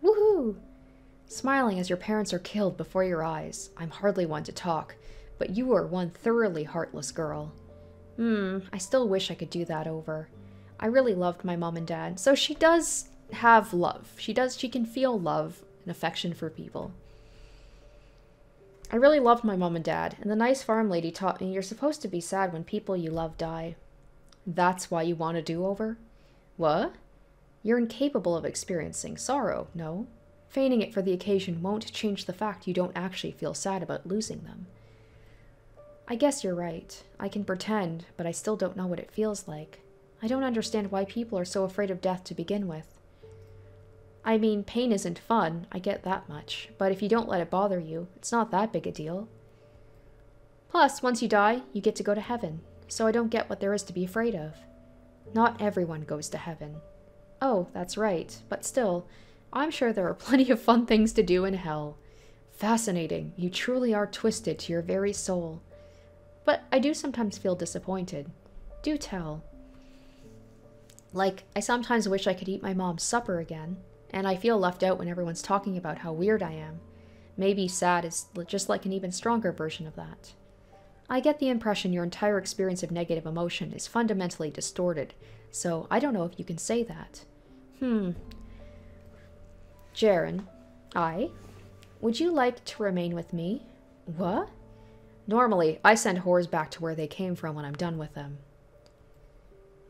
Speaker 1: Woohoo! Smiling as your parents are killed before your eyes. I'm hardly one to talk, but you were one thoroughly heartless girl. I still wish I could do that over. I really loved my mom and dad, so she does have love. She can feel love and affection for people. I really loved my mom and dad, and the nice farm lady taught me you're supposed to be sad when people you love die. That's why you want a do-over? What? You're incapable of experiencing sorrow, no? Feigning it for the occasion won't change the fact you don't actually feel sad about losing them. I guess you're right. I can pretend, but I still don't know what it feels like. I don't understand why people are so afraid of death to begin with. I mean, pain isn't fun, I get that much, but if you don't let it bother you, it's not that big a deal. Plus, once you die, you get to go to heaven, so I don't get what there is to be afraid of. Not everyone goes to heaven. Oh, that's right, but still, I'm sure there are plenty of fun things to do in hell. Fascinating, you truly are twisted to your very soul. But I do sometimes feel disappointed. Do tell. Like, I sometimes wish I could eat my mom's supper again, and I feel left out when everyone's talking about how weird I am. Maybe sad is just like an even stronger version of that. I get the impression your entire experience of negative emotion is fundamentally distorted, so I don't know if you can say that. Ceren. Aye? Would you like to remain with me? What? Normally, I send whores back to where they came from when I'm done with them.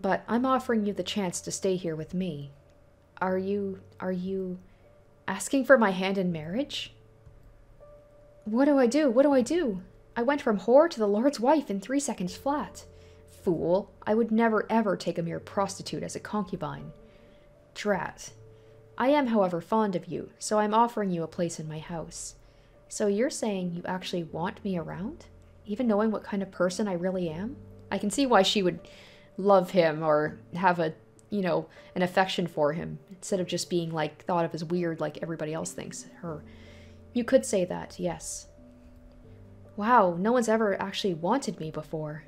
Speaker 1: But I'm offering you the chance to stay here with me. Are you asking for my hand in marriage? What do I do? What do I do? I went from whore to the Lord's wife in 3 seconds flat. Fool, I would never ever take a mere prostitute as a concubine. Drat. I am, however, fond of you, so I'm offering you a place in my house. So you're saying you actually want me around? Even knowing what kind of person I really am? I can see why she would love him or have a, an affection for him, instead of just being, thought of as weird like everybody else thinks her. You could say that, yes. Wow, no one's ever actually wanted me before.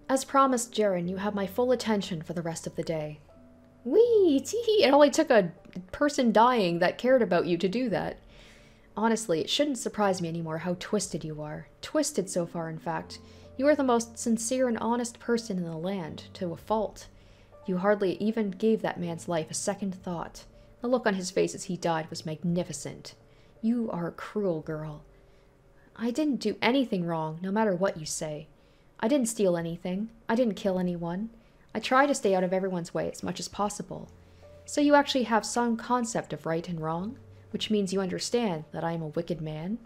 Speaker 1: As promised, Ceren, you have my full attention for the rest of the day. Whee! Tee! It only took a person dying that cared about you to do that. Honestly, it shouldn't surprise me anymore how twisted you are. Twisted so far, in fact. You are the most sincere and honest person in the land, to a fault. You hardly even gave that man's life a second thought. The look on his face as he died was magnificent. You are a cruel girl. I didn't do anything wrong, no matter what you say. I didn't steal anything. I didn't kill anyone. I try to stay out of everyone's way as much as possible. So you actually have some concept of right and wrong? Which means you understand that I am a wicked man?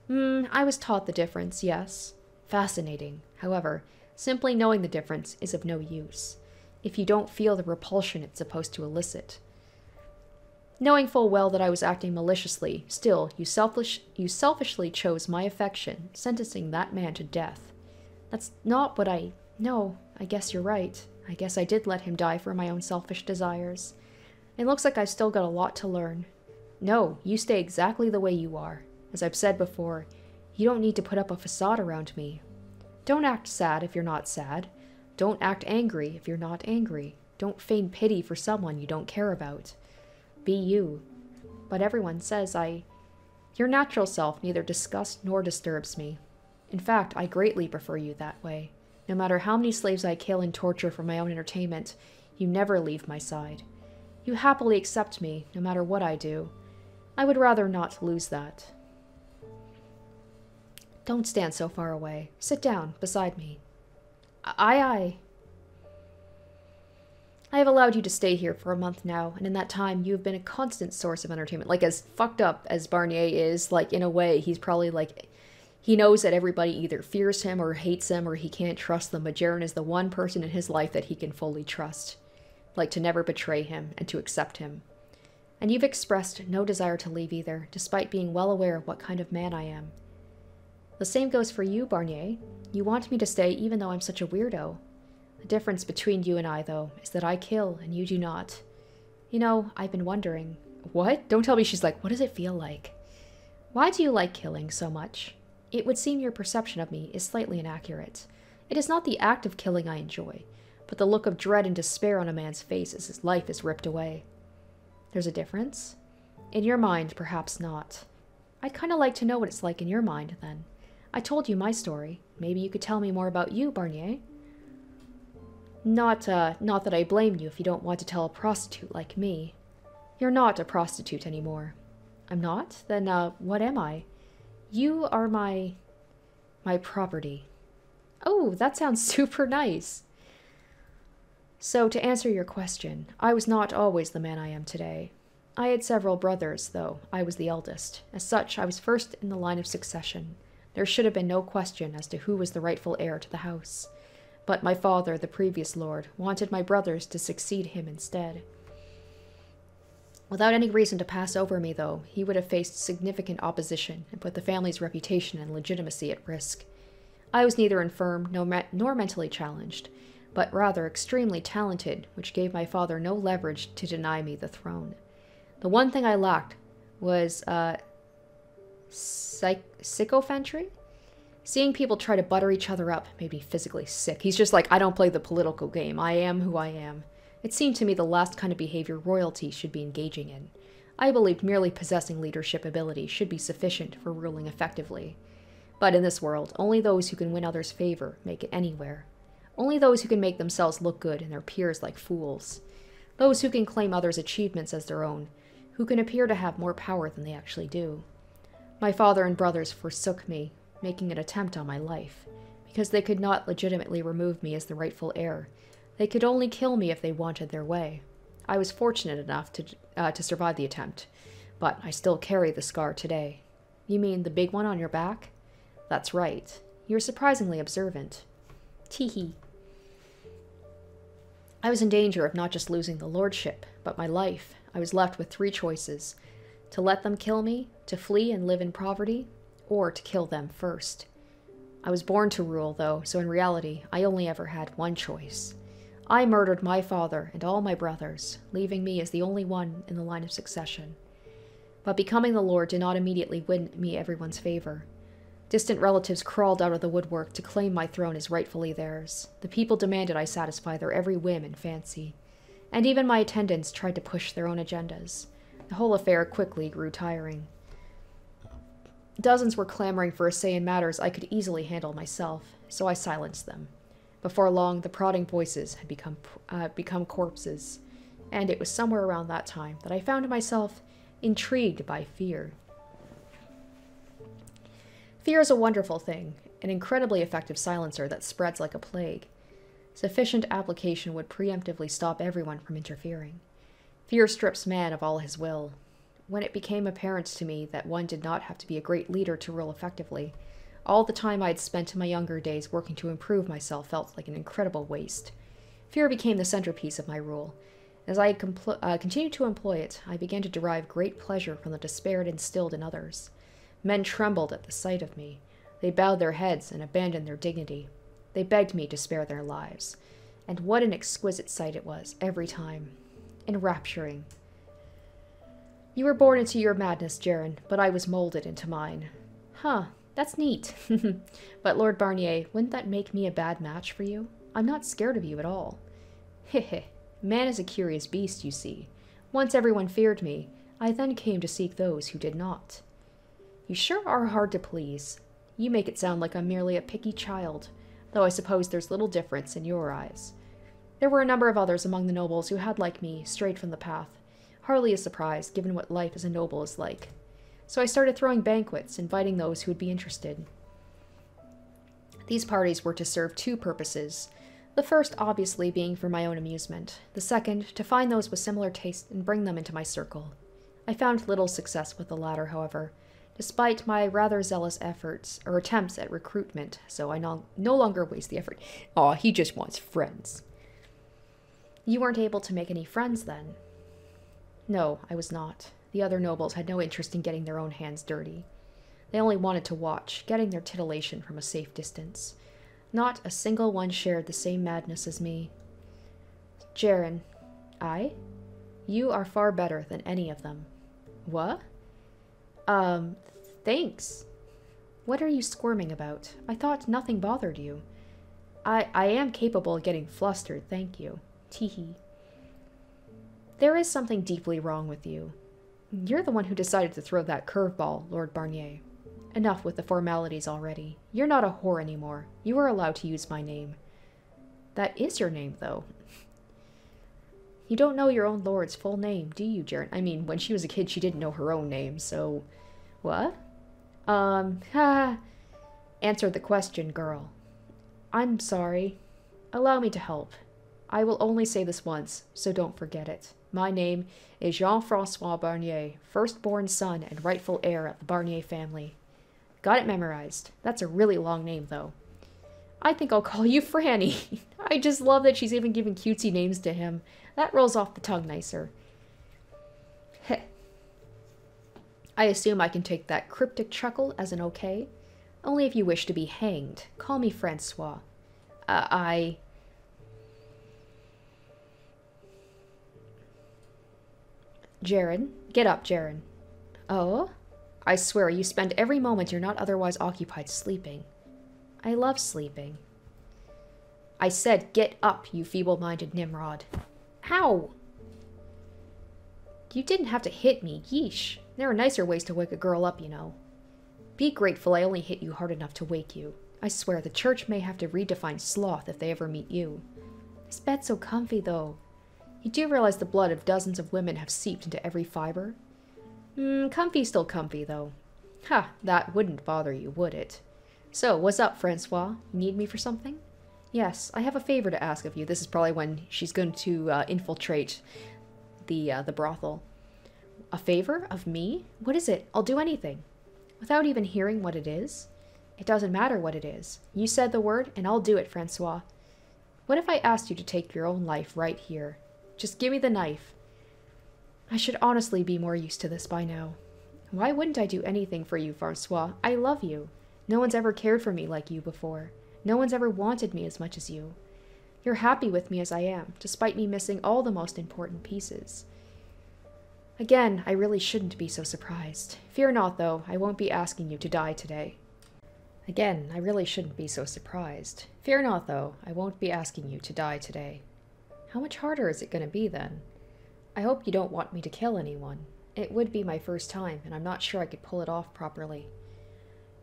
Speaker 1: I was taught the difference, yes. Fascinating. However, simply knowing the difference is of no use, if you don't feel the repulsion it's supposed to elicit. Knowing full well that I was acting maliciously, still, you selfishly chose my affection, sentencing that man to death. That's not what I... No, I guess you're right. I guess I did let him die for my own selfish desires. It looks like I've still got a lot to learn. No, you stay exactly the way you are. As I've said before, you don't need to put up a facade around me. Don't act sad if you're not sad. Don't act angry if you're not angry. Don't feign pity for someone you don't care about. Be you. But everyone says your natural self neither disgusts nor disturbs me. In fact, I greatly prefer you that way. No matter how many slaves I kill and torture for my own entertainment, you never leave my side. You happily accept me, no matter what I do. I would rather not lose that. Don't stand so far away. Sit down, beside me. Aye. I have allowed you to stay here for a month now, and in that time you have been a constant source of entertainment. Like, as fucked up as Barnier is, like, in a way, he's probably, like... He knows that everybody either fears him or hates him or he can't trust them, but Ceren is the one person in his life that he can fully trust. Like, to never betray him and to accept him. And you've expressed no desire to leave either, despite being well aware of what kind of man I am. The same goes for you, Barnier. You want me to stay even though I'm such a weirdo. The difference between you and I, though, is that I kill and you do not. You know, I've been wondering... What? Don't tell me she's like, what does it feel like? Why do you like killing so much? It would seem your perception of me is slightly inaccurate. It is not the act of killing I enjoy, but the look of dread and despair on a man's face as his life is ripped away. There's a difference? In your mind, perhaps not. I'd kind of like to know what it's like in your mind, then. I told you my story. Maybe you could tell me more about you, Barnier. Not that I blame you if you don't want to tell a prostitute like me. You're not a prostitute anymore. I'm not? Then, what am I? You are my property. Oh, that sounds super nice. So, to answer your question, I was not always the man I am today. I had several brothers, though I was the eldest. As such, I was first in the line of succession. There should have been no question as to who was the rightful heir to the house. But my father, the previous lord, wanted my brothers to succeed him instead. Without any reason to pass over me, though, he would have faced significant opposition and put the family's reputation and legitimacy at risk. I was neither infirm nor mentally challenged, but rather extremely talented, which gave my father no leverage to deny me the throne. The one thing I lacked was, sycophantry? Seeing people try to butter each other up made me physically sick. He's just like, I don't play the political game. I am who I am. It seemed to me the last kind of behavior royalty should be engaging in. I believed merely possessing leadership ability should be sufficient for ruling effectively. But in this world, only those who can win others' favor make it anywhere. Only those who can make themselves look good and their peers like fools. Those who can claim others' achievements as their own, who can appear to have more power than they actually do. My father and brothers forsook me, making an attempt on my life, because they could not legitimately remove me as the rightful heir. They could only kill me if they wanted their way. I was fortunate enough to survive the attempt, but I still carry the scar today. You mean the big one on your back? That's right. You're surprisingly observant. Tee-hee. I was in danger of not just losing the lordship, but my life. I was left with 3 choices: to let them kill me, to flee and live in poverty, or to kill them first. I was born to rule, though, so in reality, I only ever had one choice. I murdered my father and all my brothers, leaving me as the only one in the line of succession. But becoming the lord did not immediately win me everyone's favor. Distant relatives crawled out of the woodwork to claim my throne as rightfully theirs. The people demanded I satisfy their every whim and fancy. And even my attendants tried to push their own agendas. The whole affair quickly grew tiring. Dozens were clamoring for a say in matters I could easily handle myself, so I silenced them. Before long, the prodding voices had become corpses, and it was somewhere around that time that I found myself intrigued by fear. Fear is a wonderful thing, an incredibly effective silencer that spreads like a plague. Sufficient application would preemptively stop everyone from interfering. Fear strips man of all his will. When it became apparent to me that one did not have to be a great leader to rule effectively, all the time I had spent in my younger days working to improve myself felt like an incredible waste. Fear became the centerpiece of my rule. As I continued to employ it, I began to derive great pleasure from the despair it instilled in others. Men trembled at the sight of me. They bowed their heads and abandoned their dignity. They begged me to spare their lives. And what an exquisite sight it was, every time. Enrapturing. You were born into your madness, Ceren, but I was molded into mine. Huh, that's neat. But Lord Barnier, wouldn't that make me a bad match for you? I'm not scared of you at all. Heh. Man is a curious beast, you see. Once everyone feared me, I then came to seek those who did not. You sure are hard to please. You make it sound like I'm merely a picky child, though I suppose there's little difference in your eyes. There were a number of others among the nobles who had, like me, strayed from the path. Hardly a surprise, given what life as a noble is like. So I started throwing banquets, inviting those who would be interested. These parties were to serve two purposes. The first, obviously, being for my own amusement. The second, to find those with similar tastes and bring them into my circle. I found little success with the latter, however, despite my rather zealous efforts, or attempts at recruitment, so I no longer waste the effort. Aw, he just wants friends. You weren't able to make any friends, then? No, I was not. The other nobles had no interest in getting their own hands dirty. They only wanted to watch, getting their titillation from a safe distance. Not a single one shared the same madness as me. Ceren. I? You are far better than any of them. What? Thanks. What are you squirming about? I thought nothing bothered you. I am capable of getting flustered, thank you. Teehee. There is something deeply wrong with you. You're the one who decided to throw that curveball, Lord Barnier. Enough with the formalities already. You're not a whore anymore. You are allowed to use my name. That is your name, though. You don't know your own lord's full name, do you, Ceren? I mean, when she was a kid, she didn't know her own name, so... What? Answer the question, girl. I'm sorry. Allow me to help. I will only say this once, so don't forget it. My name is Jean-Francois Barnier, firstborn son and rightful heir of the Barnier family. Got it memorized. That's a really long name, though. I think I'll call you Franny. I just love that she's even giving cutesy names to him. That rolls off the tongue nicer. Heh. I assume I can take that cryptic chuckle as an okay. Only if you wish to be hanged. Call me Francois. Ceren? Get up, Ceren. Oh? I swear you spend every moment you're not otherwise occupied sleeping. I love sleeping. I said get up, you feeble-minded Nimrod. Ow! You didn't have to hit me, yeesh. There are nicer ways to wake a girl up, you know. Be grateful I only hit you hard enough to wake you. I swear the church may have to redefine sloth if they ever meet you. This bed's so comfy, though. You do realize the blood of dozens of women have seeped into every fiber? Comfy's still comfy, though. Ha, that wouldn't bother you, would it? So, what's up, Francois? You need me for something? Yes, I have a favor to ask of you. This is probably when she's going to infiltrate the brothel. A favor? Of me? What is it? I'll do anything. Without even hearing what it is? It doesn't matter what it is. You said the word, and I'll do it, Francois. What if I asked you to take your own life right here? Just give me the knife. I should honestly be more used to this by now. Why wouldn't I do anything for you, Francois? I love you. No one's ever cared for me like you before. No one's ever wanted me as much as you. You're happy with me as I am, despite me missing all the most important pieces. Again, I really shouldn't be so surprised. Fear not, though, I won't be asking you to die today. Again, I really shouldn't be so surprised. Fear not, though, I won't be asking you to die today. How much harder is it going to be, then? I hope you don't want me to kill anyone. It would be my first time, and I'm not sure I could pull it off properly.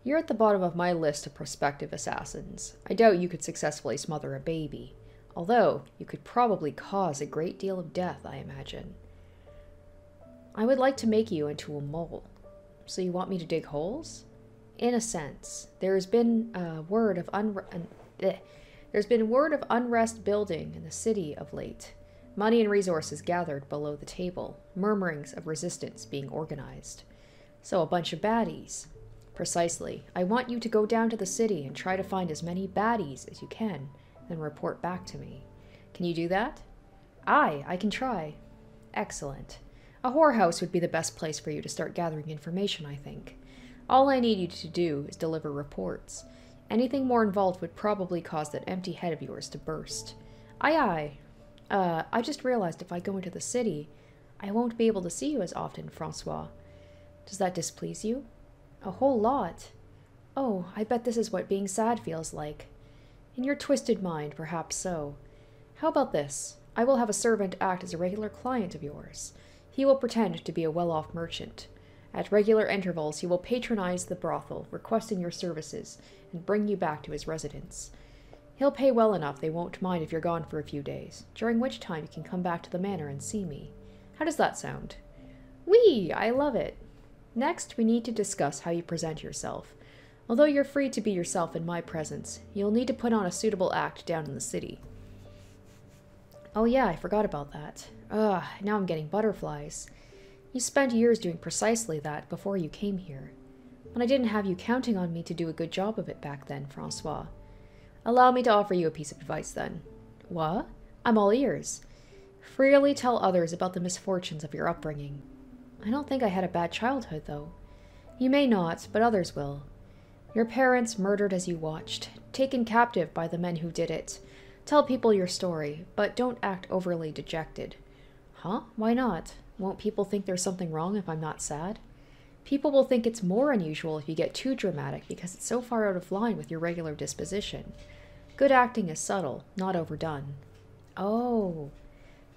Speaker 1: You're at the bottom of my list of prospective assassins. I doubt you could successfully smother a baby. Although, you could probably cause a great deal of death, I imagine. I would like to make you into a mole. So you want me to dig holes? In a sense. There's been word of unrest building in the city of late. Money and resources gathered below the table. Murmurings of resistance being organized. So a bunch of baddies. Precisely. I want you to go down to the city and try to find as many baddies as you can, then report back to me. Can you do that? Aye, I can try. Excellent. A whorehouse would be the best place for you to start gathering information, I think. All I need you to do is deliver reports. Anything more involved would probably cause that empty head of yours to burst. Aye, aye. I just realized if I go into the city, I won't be able to see you as often, Francois. Does that displease you? A whole lot. Oh, I bet this is what being sad feels like. In your twisted mind, perhaps so. How about this? I will have a servant act as a regular client of yours. He will pretend to be a well-off merchant. At regular intervals, he will patronize the brothel, requesting your services, and bring you back to his residence. He'll pay well enough they won't mind if you're gone for a few days, during which time you can come back to the manor and see me. How does that sound? Whee! I love it. Next, we need to discuss how you present yourself. Although you're free to be yourself in my presence, you'll need to put on a suitable act down in the city. Oh yeah, I forgot about that. Ugh, now I'm getting butterflies. You spent years doing precisely that before you came here. But I didn't have you counting on me to do a good job of it back then, Francois. Allow me to offer you a piece of advice then. What? I'm all ears. Freely tell others about the misfortunes of your upbringing. I don't think I had a bad childhood, though. You may not, but others will. Your parents murdered as you watched, taken captive by the men who did it. Tell people your story, but don't act overly dejected. Huh? Why not? Won't people think there's something wrong if I'm not sad? People will think it's more unusual if you get too dramatic because it's so far out of line with your regular disposition. Good acting is subtle, not overdone. Oh.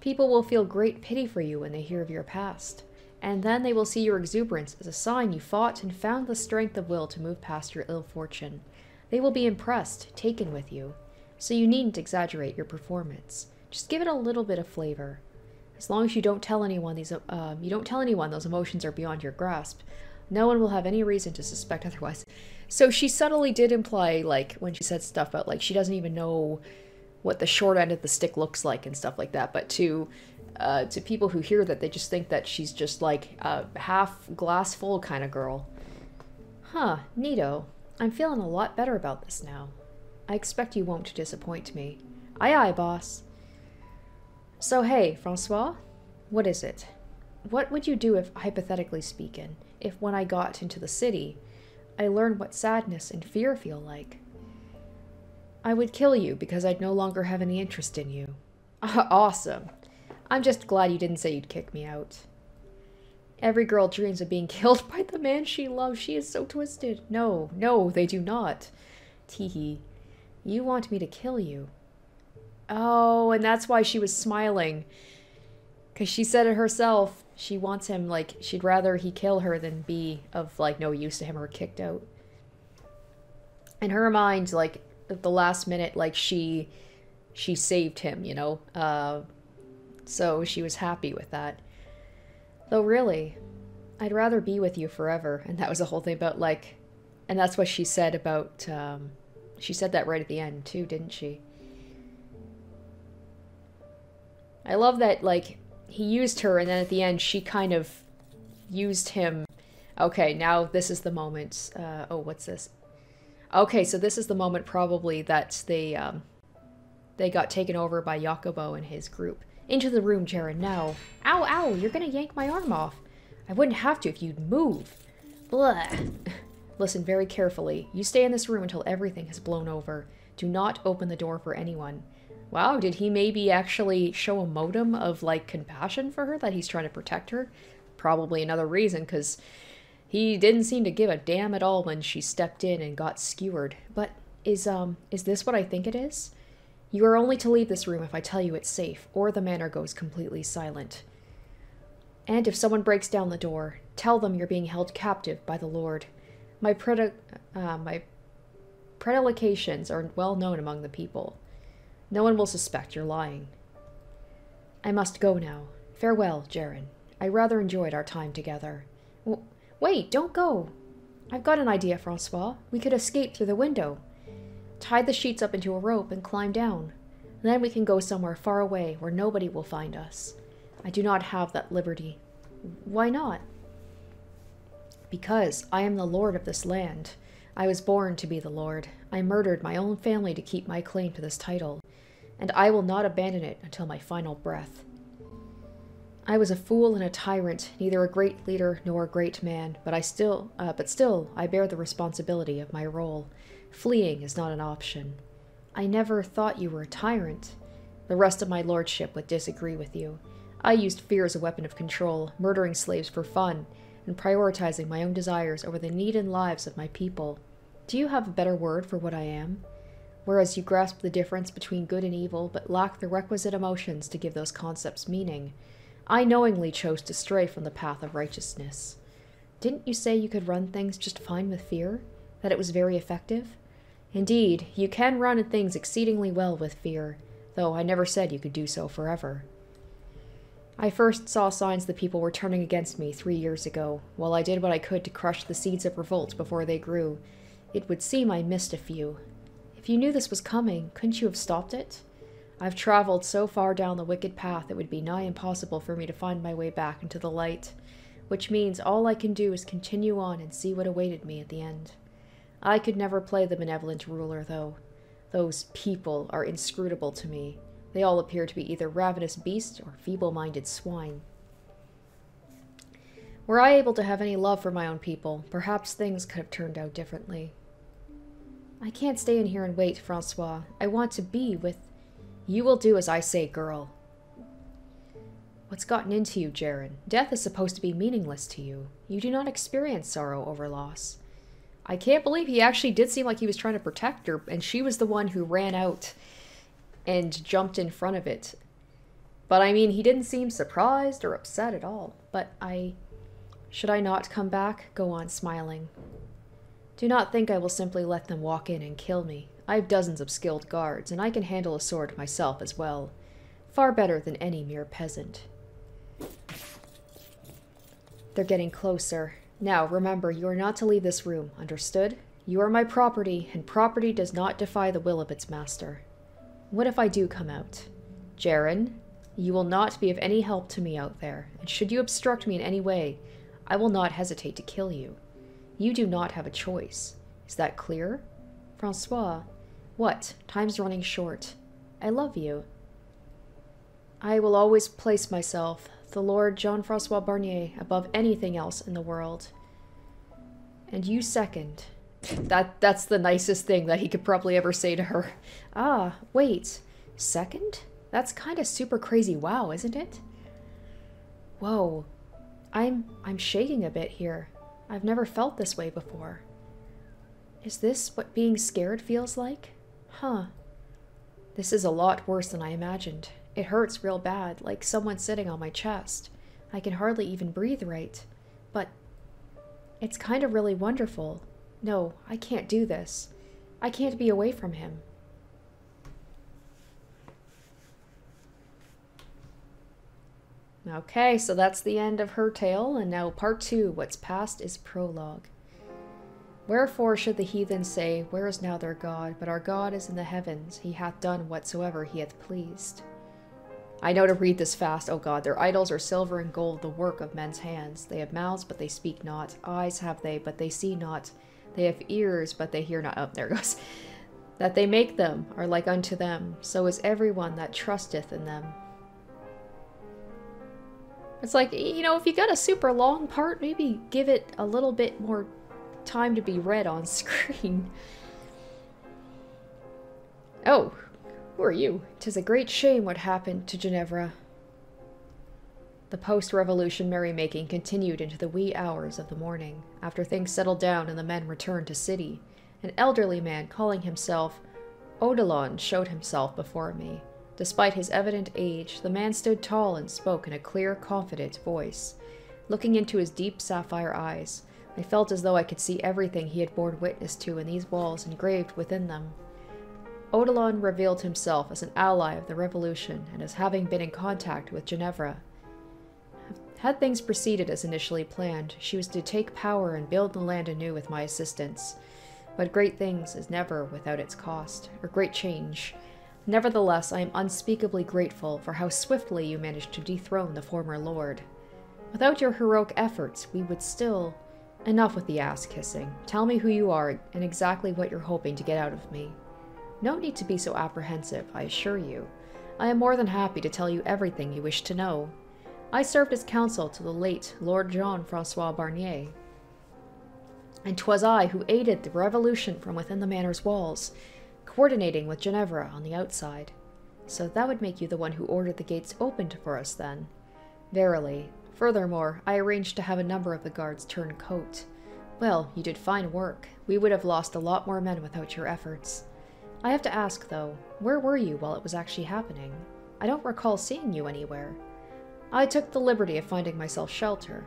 Speaker 1: People will feel great pity for you when they hear of your past. And then they will see your exuberance as a sign you fought and found the strength of will to move past your ill fortune. They will be impressed, taken with you. So you needn't exaggerate your performance. Just give it a little bit of flavor. As long as you don't tell anyone those emotions are beyond your grasp, no one will have any reason to suspect otherwise. So she subtly did imply, like, when she said stuff about, like, she doesn't even know what the short end of the stick looks like and stuff like that, but to people who hear that, they just think that she's just, like, a half glass full kind of girl. Huh, neato. I'm feeling a lot better about this now. I expect you won't disappoint me. Aye aye, boss. So hey, Francois, what is it? What would you do if, hypothetically speaking, if when I got into the city, I learned what sadness and fear feel like? I would kill you because I'd no longer have any interest in you. Awesome. I'm just glad you didn't say you'd kick me out. Every girl dreams of being killed by the man she loves. She is so twisted. No, no, they do not. Teehee. You want me to kill you. Oh, and that's why she was smiling. Because she said it herself. She wants him, like, she'd rather he kill her than be of, like, no use to him or kicked out. In her mind, like, at the last minute, like, she saved him, you know? So she was happy with that. Though really, I'd rather be with you forever. And that was the whole thing about, like, and that's what she said about, she said that right at the end, too, didn't she? I love that, like, he used her, and then at the end, she kind of used him. Okay, now this is the moment. Oh, what's this? Okay, so this is the moment probably that they got taken over by Jacobo and his group. Into the room, Ceren, now. Ow, ow, you're gonna yank my arm off. I wouldn't have to if you'd move. Blah. Listen very carefully. You stay in this room until everything has blown over. Do not open the door for anyone. Wow, did he maybe actually show a modicum of, like, compassion for her, that he's trying to protect her? Probably another reason, because he didn't seem to give a damn at all when she stepped in and got skewered. But is this what I think it is? You are only to leave this room if I tell you it's safe, or the manor goes completely silent. And if someone breaks down the door, tell them you're being held captive by the Lord. My My predilections are well known among the people. No one will suspect you're lying. I must go now. Farewell, Ceren. I rather enjoyed our time together. Wait, don't go. I've got an idea, Francois. We could escape through the window. Tie the sheets up into a rope and climb down. Then we can go somewhere far away where nobody will find us. I do not have that liberty. Why not? Because I am the lord of this land. I was born to be the lord. I murdered my own family to keep my claim to this title, and I will not abandon it until my final breath. I was a fool and a tyrant, neither a great leader nor a great man, but still I bear the responsibility of my role. Fleeing is not an option. I never thought you were a tyrant. The rest of my lordship would disagree with you. I used fear as a weapon of control, murdering slaves for fun, and prioritizing my own desires over the need and lives of my people. Do you have a better word for what I am? Whereas you grasp the difference between good and evil, but lack the requisite emotions to give those concepts meaning, I knowingly chose to stray from the path of righteousness. Didn't you say you could run things just fine with fear? That it was very effective? Indeed, you can run things exceedingly well with fear, though I never said you could do so forever. I first saw signs the people were turning against me 3 years ago, while I did what I could to crush the seeds of revolt before they grew. It would seem I missed a few. If you knew this was coming, couldn't you have stopped it? I've traveled so far down the wicked path it would be nigh impossible for me to find my way back into the light, which means all I can do is continue on and see what awaited me at the end. I could never play the benevolent ruler, though. Those people are inscrutable to me. They all appear to be either ravenous beasts or feeble-minded swine. Were I able to have any love for my own people, perhaps things could have turned out differently. I can't stay in here and wait, Francois. I want to be with... You will do as I say, girl. What's gotten into you, Ceren? Death is supposed to be meaningless to you. You do not experience sorrow over loss. I can't believe he actually did seem like he was trying to protect her, and she was the one who ran out and jumped in front of it. But I mean, he didn't seem surprised or upset at all. But should I not come back? Go on smiling. Do not think I will simply let them walk in and kill me. I have dozens of skilled guards, and I can handle a sword myself as well. Far better than any mere peasant. They're getting closer. Now, remember, you are not to leave this room, understood? You are my property, and property does not defy the will of its master. What if I do come out? Ceren, you will not be of any help to me out there, and should you obstruct me in any way, I will not hesitate to kill you. You do not have a choice. Is that clear? Francois, what? Time's running short. I love you. I will always place myself, the Lord Jean-Francois Barnier, above anything else in the world. And you second. That's the nicest thing that he could probably ever say to her. Ah, wait. Second? That's kind of super crazy wow, isn't it? Whoa. I'm shaking a bit here. I've never felt this way before. Is this what being scared feels like? Huh. This is a lot worse than I imagined. It hurts real bad, like someone sitting on my chest. I can hardly even breathe right. But it's kind of really wonderful. No, I can't do this. I can't be away from him. Okay, so that's the end of her tale, and now part 2, what's past is prologue. Wherefore should the heathen say, Where is now their God? But our God is in the heavens, he hath done whatsoever he hath pleased. I know to read this fast, O God, their idols are silver and gold, the work of men's hands. They have mouths, but they speak not. Eyes have they, but they see not. They have ears, but they hear not. Oh, there it goes. That they make them are like unto them, so is everyone that trusteth in them. It's like, you know, if you got a super long part, maybe give it a little bit more time to be read on screen. Oh, who are you? 'Tis a great shame what happened to Ginevra. The post-revolution merrymaking continued into the wee hours of the morning. After things settled down and the men returned to city, an elderly man calling himself Odilon showed himself before me. Despite his evident age, the man stood tall and spoke in a clear, confident voice. Looking into his deep sapphire eyes, I felt as though I could see everything he had borne witness to in these walls engraved within them. Odilon revealed himself as an ally of the revolution and as having been in contact with Ginevra. Had things proceeded as initially planned, she was to take power and build the land anew with my assistance. But great things is never without its cost, or great change. Nevertheless, I am unspeakably grateful for how swiftly you managed to dethrone the former lord. Without your heroic efforts, we would still... Enough with the ass-kissing. Tell me who you are and exactly what you're hoping to get out of me. No need to be so apprehensive, I assure you. I am more than happy to tell you everything you wish to know. I served as counsel to the late Lord Jean-François Barnier, and 'twas I who aided the revolution from within the manor's walls, coordinating with Ginevra on the outside. So that would make you the one who ordered the gates opened for us, then. Verily. Furthermore, I arranged to have a number of the guards turn coat. Well, you did fine work. We would have lost a lot more men without your efforts. I have to ask, though, where were you while it was actually happening? I don't recall seeing you anywhere. I took the liberty of finding myself shelter.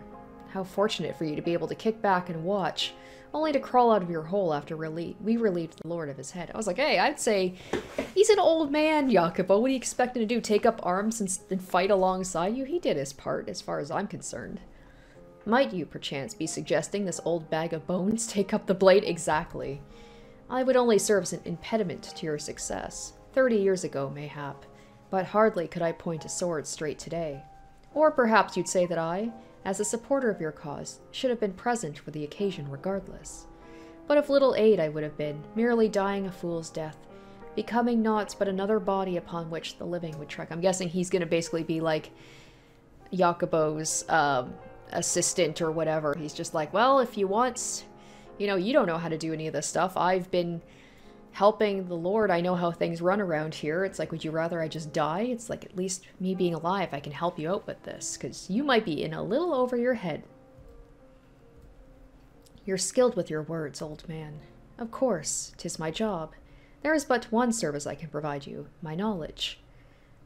Speaker 1: How fortunate for you to be able to kick back and watch, only to crawl out of your hole after we relieved the Lord of his head. I was like, hey, I'd say, he's an old man, Jacopo. What do you expect him to do? Take up arms and fight alongside you? He did his part, as far as I'm concerned. Might you, perchance, be suggesting this old bag of bones take up the blade? Exactly. I would only serve as an impediment to your success. 30 years ago, mayhap. But hardly could I point a sword straight today. Or perhaps you'd say that I, as a supporter of your cause, should have been present for the occasion regardless. But of little aid I would have been, merely dying a fool's death, becoming naught but another body upon which the living would trek. I'm guessing he's going to basically be like Jacopo's assistant or whatever. He's just like, well, if you want, you know, you don't know how to do any of this stuff. I've been helping the Lord. I know how things run around here. It's like, would you rather I just die? It's like, at least me being alive, I can help you out with this, because you might be in a little over your head. You're skilled with your words, old man. Of course, 'tis my job. There is but one service I can provide you, my knowledge.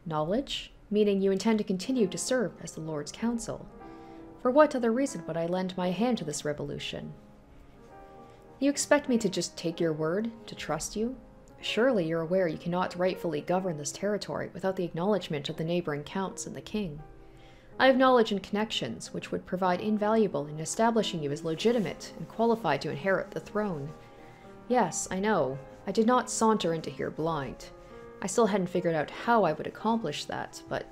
Speaker 1: Knowledge? Meaning you intend to continue to serve as the Lord's counsel. For what other reason would I lend my hand to this revolution? You expect me to just take your word, to trust you? Surely you're aware you cannot rightfully govern this territory without the acknowledgement of the neighboring counts and the king. I have knowledge and connections which would prove invaluable in establishing you as legitimate and qualified to inherit the throne. Yes, I know. I did not saunter into here blind. I still hadn't figured out how I would accomplish that, but...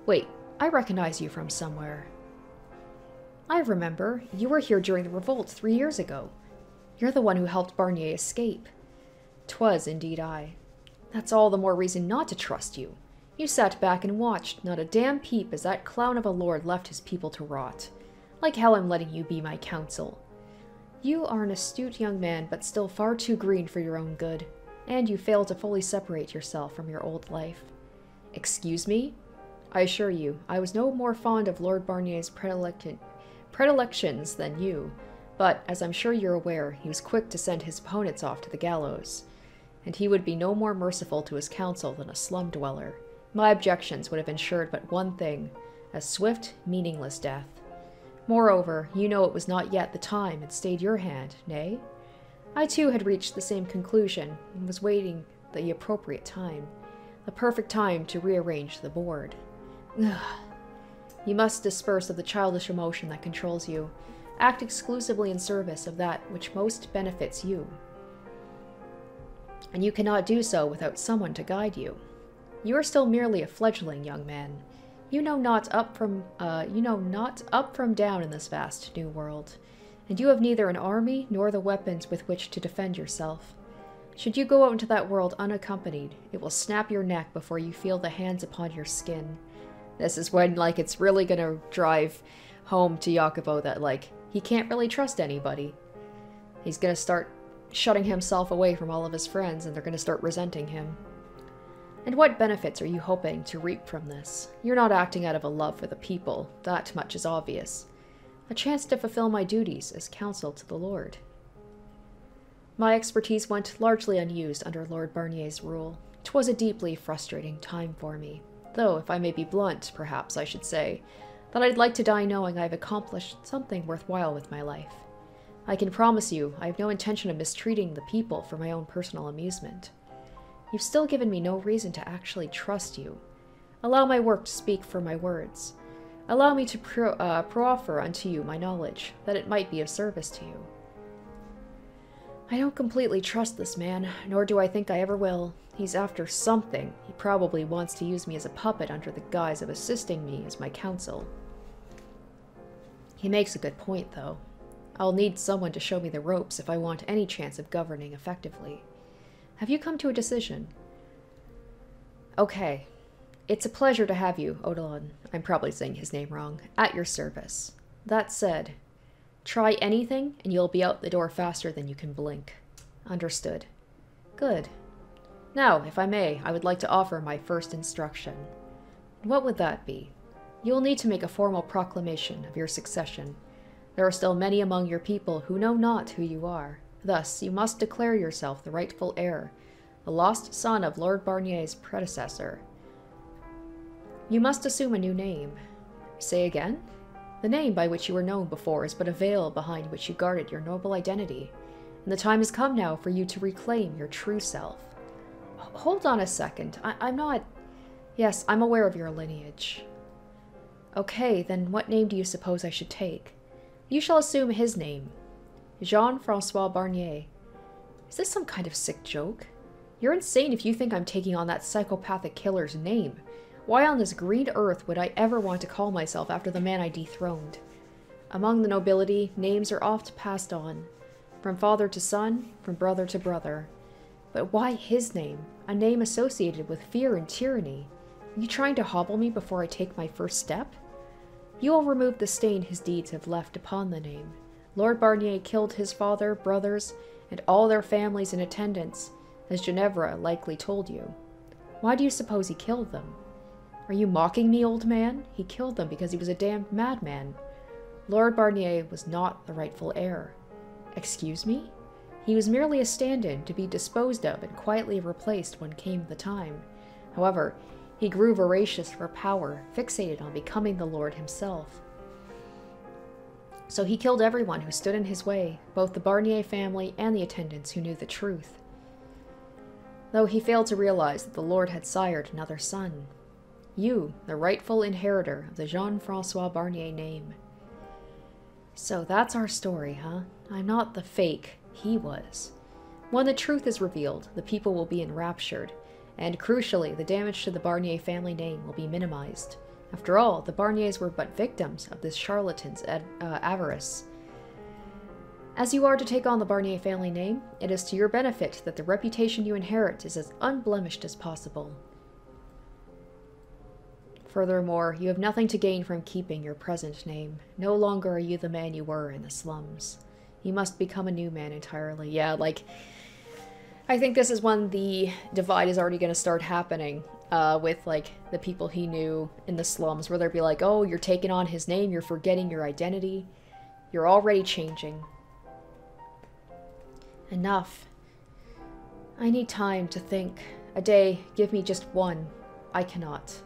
Speaker 1: Wait, I recognize you from somewhere. I remember. You were here during the revolt 3 years ago. You're the one who helped Barnier escape. 'Twas indeed I. That's all the more reason not to trust you. You sat back and watched, not a damn peep, as that clown of a lord left his people to rot. Like hell I'm letting you be my counsel. You are an astute young man, but still far too green for your own good, and you fail to fully separate yourself from your old life. Excuse me? I assure you, I was no more fond of Lord Barnier's predilections than you. But, as I'm sure you're aware, he was quick to send his opponents off to the gallows, and he would be no more merciful to his counsel than a slum dweller. My objections would have ensured but one thing, a swift, meaningless death. Moreover, you know it was not yet the time had stayed your hand, nay? I too had reached the same conclusion, and was waiting the appropriate time, the perfect time to rearrange the board. Ugh. You must disperse of the childish emotion that controls you. Act exclusively in service of that which most benefits you. And you cannot do so without someone to guide you. You are still merely a fledgling young man. You know not up from down in this vast new world, and you have neither an army nor the weapons with which to defend yourself. Should you go out into that world unaccompanied, it will snap your neck before you feel the hands upon your skin. This is when, like, it's really gonna drive home to Jacopo that, like, he can't really trust anybody. He's gonna start shutting himself away from all of his friends, and they're gonna start resenting him. And what benefits are you hoping to reap from this? You're not acting out of a love for the people, that much is obvious. A chance to fulfill my duties as counsel to the Lord. My expertise went largely unused under Lord Barnier's rule. 'Twas a deeply frustrating time for me. Though, if I may be blunt, perhaps I should say, that I'd like to die knowing I've accomplished something worthwhile with my life. I can promise you, I have no intention of mistreating the people for my own personal amusement. You've still given me no reason to actually trust you. Allow my work to speak for my words. Allow me to proffer unto you my knowledge, that it might be of service to you. I don't completely trust this man, nor do I think I ever will. He's after something. He probably wants to use me as a puppet under the guise of assisting me as my counsel. He makes a good point, though. I'll need someone to show me the ropes if I want any chance of governing effectively. Have you come to a decision? Okay. It's a pleasure to have you, Odilon. I'm probably saying his name wrong. At your service. That said, try anything and you'll be out the door faster than you can blink. Understood. Good. Now, if I may, I would like to offer my first instruction. What would that be? You will need to make a formal proclamation of your succession. There are still many among your people who know not who you are. Thus, you must declare yourself the rightful heir, the lost son of Lord Barnier's predecessor. You must assume a new name. Say again? The name by which you were known before is but a veil behind which you guarded your noble identity, and the time has come now for you to reclaim your true self. Hold on a second. I'm not... Yes, I'm aware of your lineage. Okay, then what name do you suppose I should take? You shall assume his name. Jean-Francois Barnier. Is this some kind of sick joke? You're insane if you think I'm taking on that psychopathic killer's name. Why on this green earth would I ever want to call myself after the man I dethroned? Among the nobility, names are oft passed on, from father to son, from brother to brother. But why his name? A name associated with fear and tyranny. Are you trying to hobble me before I take my first step? You will remove the stain his deeds have left upon the name. Lord Barnier killed his father, brothers, and all their families in attendance, as Ginevra likely told you. Why do you suppose he killed them? Are you mocking me, old man? He killed them because he was a damned madman. Lord Barnier was not the rightful heir. Excuse me? He was merely a stand-in to be disposed of and quietly replaced when came the time. However, he grew voracious for power, fixated on becoming the Lord himself. So he killed everyone who stood in his way, both the Barnier family and the attendants who knew the truth. Though he failed to realize that the Lord had sired another son. You, the rightful inheritor of the Jean-Francois Barnier name. So that's our story, huh? I'm not the fake. He was. When the truth is revealed, the people will be enraptured, and crucially, the damage to the Barnier family name will be minimized. After all, the Barniers were but victims of this charlatan's avarice. As you are to take on the Barnier family name, it is to your benefit that the reputation you inherit is as unblemished as possible. Furthermore, you have nothing to gain from keeping your present name. No longer are you the man you were in the slums. You must become a new man entirely. Yeah, like, I think this is when the divide is already going to start happening with, like, the people he knew in the slums, where they'll be like, oh, you're taking on his name, you're forgetting your identity. You're already changing. Enough. I need time to think. A day, give me just one. I cannot.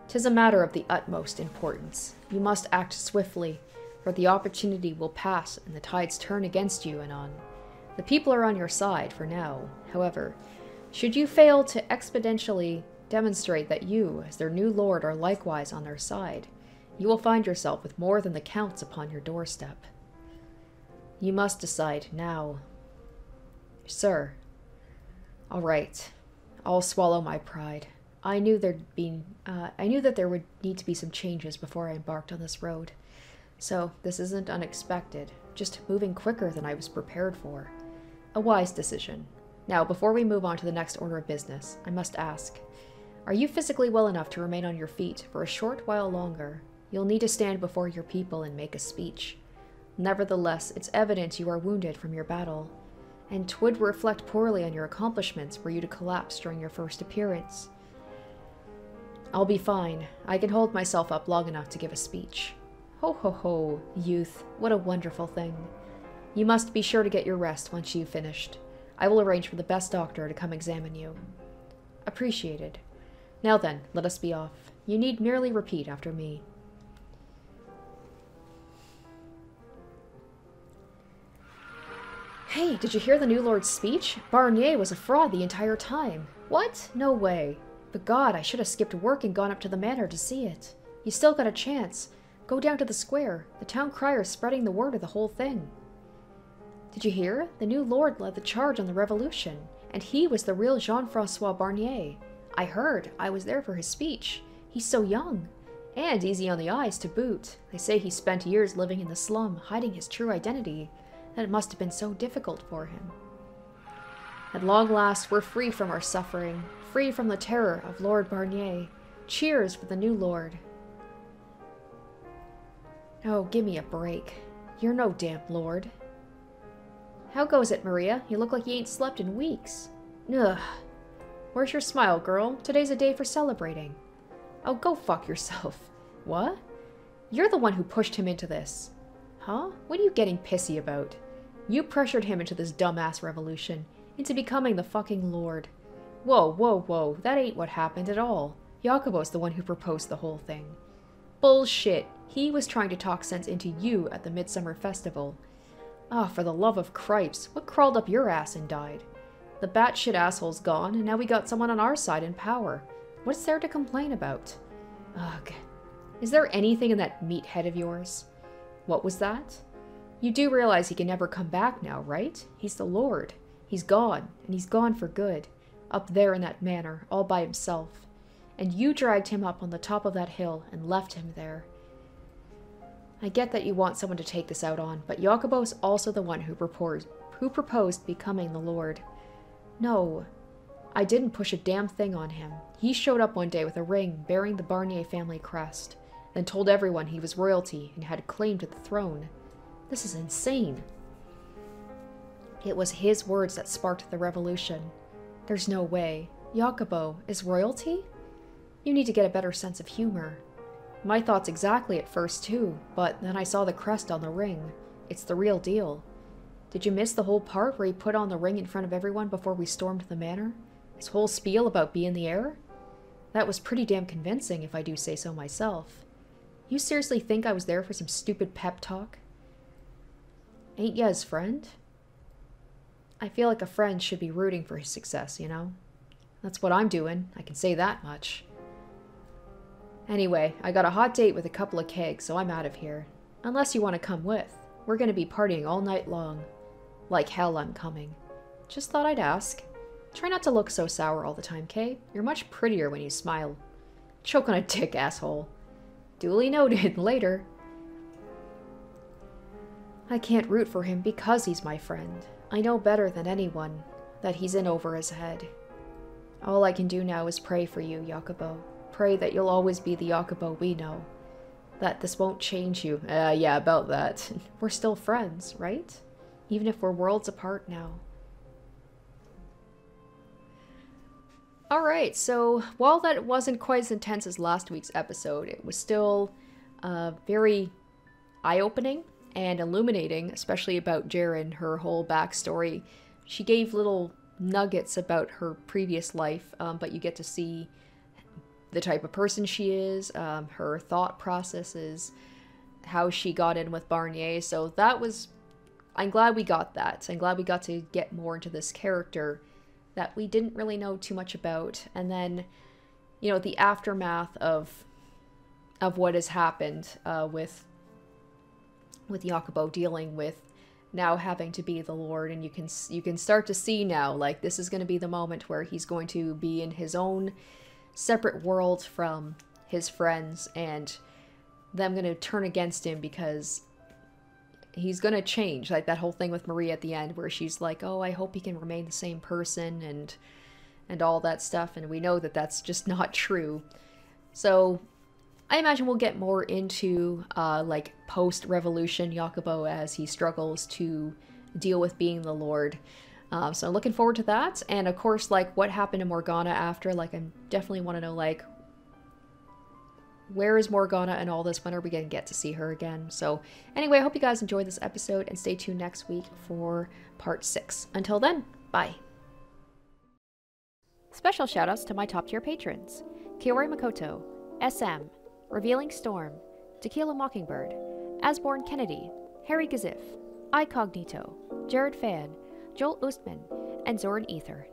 Speaker 1: 'Tis a matter of the utmost importance. You must act swiftly, for the opportunity will pass and the tides turn against you anon. The people are on your side for now. However, should you fail to exponentially demonstrate that you, as their new lord, are likewise on their side, you will find yourself with more than the counts upon your doorstep. You must decide now. Sir. All right. I'll swallow my pride. I knew that there would need to be some changes before I embarked on this road. So, this isn't unexpected, just moving quicker than I was prepared for. A wise decision. Now, before we move on to the next order of business, I must ask, are you physically well enough to remain on your feet for a short while longer? You'll need to stand before your people and make a speech. Nevertheless, it's evident you are wounded from your battle, and 'twould reflect poorly on your accomplishments were you to collapse during your first appearance. I'll be fine. I can hold myself up long enough to give a speech. Ho ho ho, youth, what a wonderful thing. You must be sure to get your rest once you've finished. I will arrange for the best doctor to come examine you. Appreciated. Now then, let us be off. You need merely repeat after me. Hey, did you hear the new Lord's speech? Barnier was a fraud the entire time. What? No way. But God, I should have skipped work and gone up to the manor to see it. You still got a chance. Go down to the square. The town crier's spreading the word of the whole thing. Did you hear? The new Lord led the charge on the revolution, and he was the real Jean-Francois Barnier. I heard. I was there for his speech. He's so young. And easy on the eyes to boot. They say he spent years living in the slum, hiding his true identity. That it must have been so difficult for him. At long last, we're free from our suffering, free from the terror of Lord Barnier. Cheers for the new Lord. Oh, give me a break. You're no damn lord. How goes it, Maria? You look like you ain't slept in weeks. Ugh. Where's your smile, girl? Today's a day for celebrating. Oh, go fuck yourself. What? You're the one who pushed him into this. Huh? What are you getting pissy about? You pressured him into this dumbass revolution, into becoming the fucking lord. Whoa, whoa, whoa, that ain't what happened at all. Jacobo's the one who proposed the whole thing. Bullshit. He was trying to talk sense into you at the Midsummer Festival. Ah, for the love of cripes, what crawled up your ass and died? The batshit asshole's gone, and now we got someone on our side in power. What's there to complain about? Ugh. Is there anything in that meathead of yours? What was that? You do realize he can never come back now, right? He's the Lord. He's gone, and he's gone for good. Up there in that manor, all by himself. And you dragged him up on the top of that hill and left him there. I get that you want someone to take this out on, but Jacobo's also the one who proposed becoming the Lord. No, I didn't push a damn thing on him. He showed up one day with a ring bearing the Barnier family crest, then told everyone he was royalty and had claim to the throne. This is insane. It was his words that sparked the revolution. There's no way. Jacobo is royalty? You need to get a better sense of humor. My thoughts exactly at first too, but then I saw the crest on the ring. It's the real deal. Did you miss the whole part where he put on the ring in front of everyone before we stormed the manor? His whole spiel about being the heir? That was pretty damn convincing, if I do say so myself. You seriously think I was there for some stupid pep talk? Ain't ya his friend? I feel like a friend should be rooting for his success, you know? That's what I'm doing, I can say that much. Anyway, I got a hot date with a couple of kegs, so I'm out of here. Unless you want to come with. We're gonna be partying all night long. Like hell I'm coming. Just thought I'd ask. Try not to look so sour all the time, Kay. You're much prettier when you smile. Choke on a dick, asshole. Duly noted, later. I can't root for him because he's my friend. I know better than anyone that he's in over his head. All I can do now is pray for you, Jacobo. Pray that you'll always be the Jacobo we know. That this won't change you. Yeah, about that. We're still friends, right? Even if we're worlds apart now. Alright, so while that wasn't quite as intense as last week's episode, it was still very eye-opening and illuminating, especially about Ceren, her whole backstory. She gave little nuggets about her previous life, but you get to see the type of person she is, her thought processes, how she got in with Barnier. So that was, I'm glad we got that. I'm glad we got to get more into this character that we didn't really know too much about. And then, you know, the aftermath of what has happened with Jacobo dealing with now having to be the Lord, and you can start to see now, like, this is going to be the moment where he's going to be in his own separate world from his friends, and them going to turn against him because he's going to change. Like that whole thing with Maria at the end where she's like, oh, I hope he can remain the same person and all that stuff, and we know that that's just not true. So I imagine we'll get more into like post-revolution Jacobo as he struggles to deal with being the Lord. So I'm looking forward to that. And of course, like, what happened to Morgana after? Like, I definitely want to know, like, where is Morgana and all this? When are we going to get to see her again? So anyway, I hope you guys enjoyed this episode, and stay tuned next week for part 6. Until then, bye. Special shoutouts to my top tier patrons: Kiori Makoto, SM, Revealing Storm, Tequila Mockingbird, Asborn Kennedy, Harry Gazif, iCognito, Jared Fan,
Speaker 2: Joel Oostman, and Zoran Ether.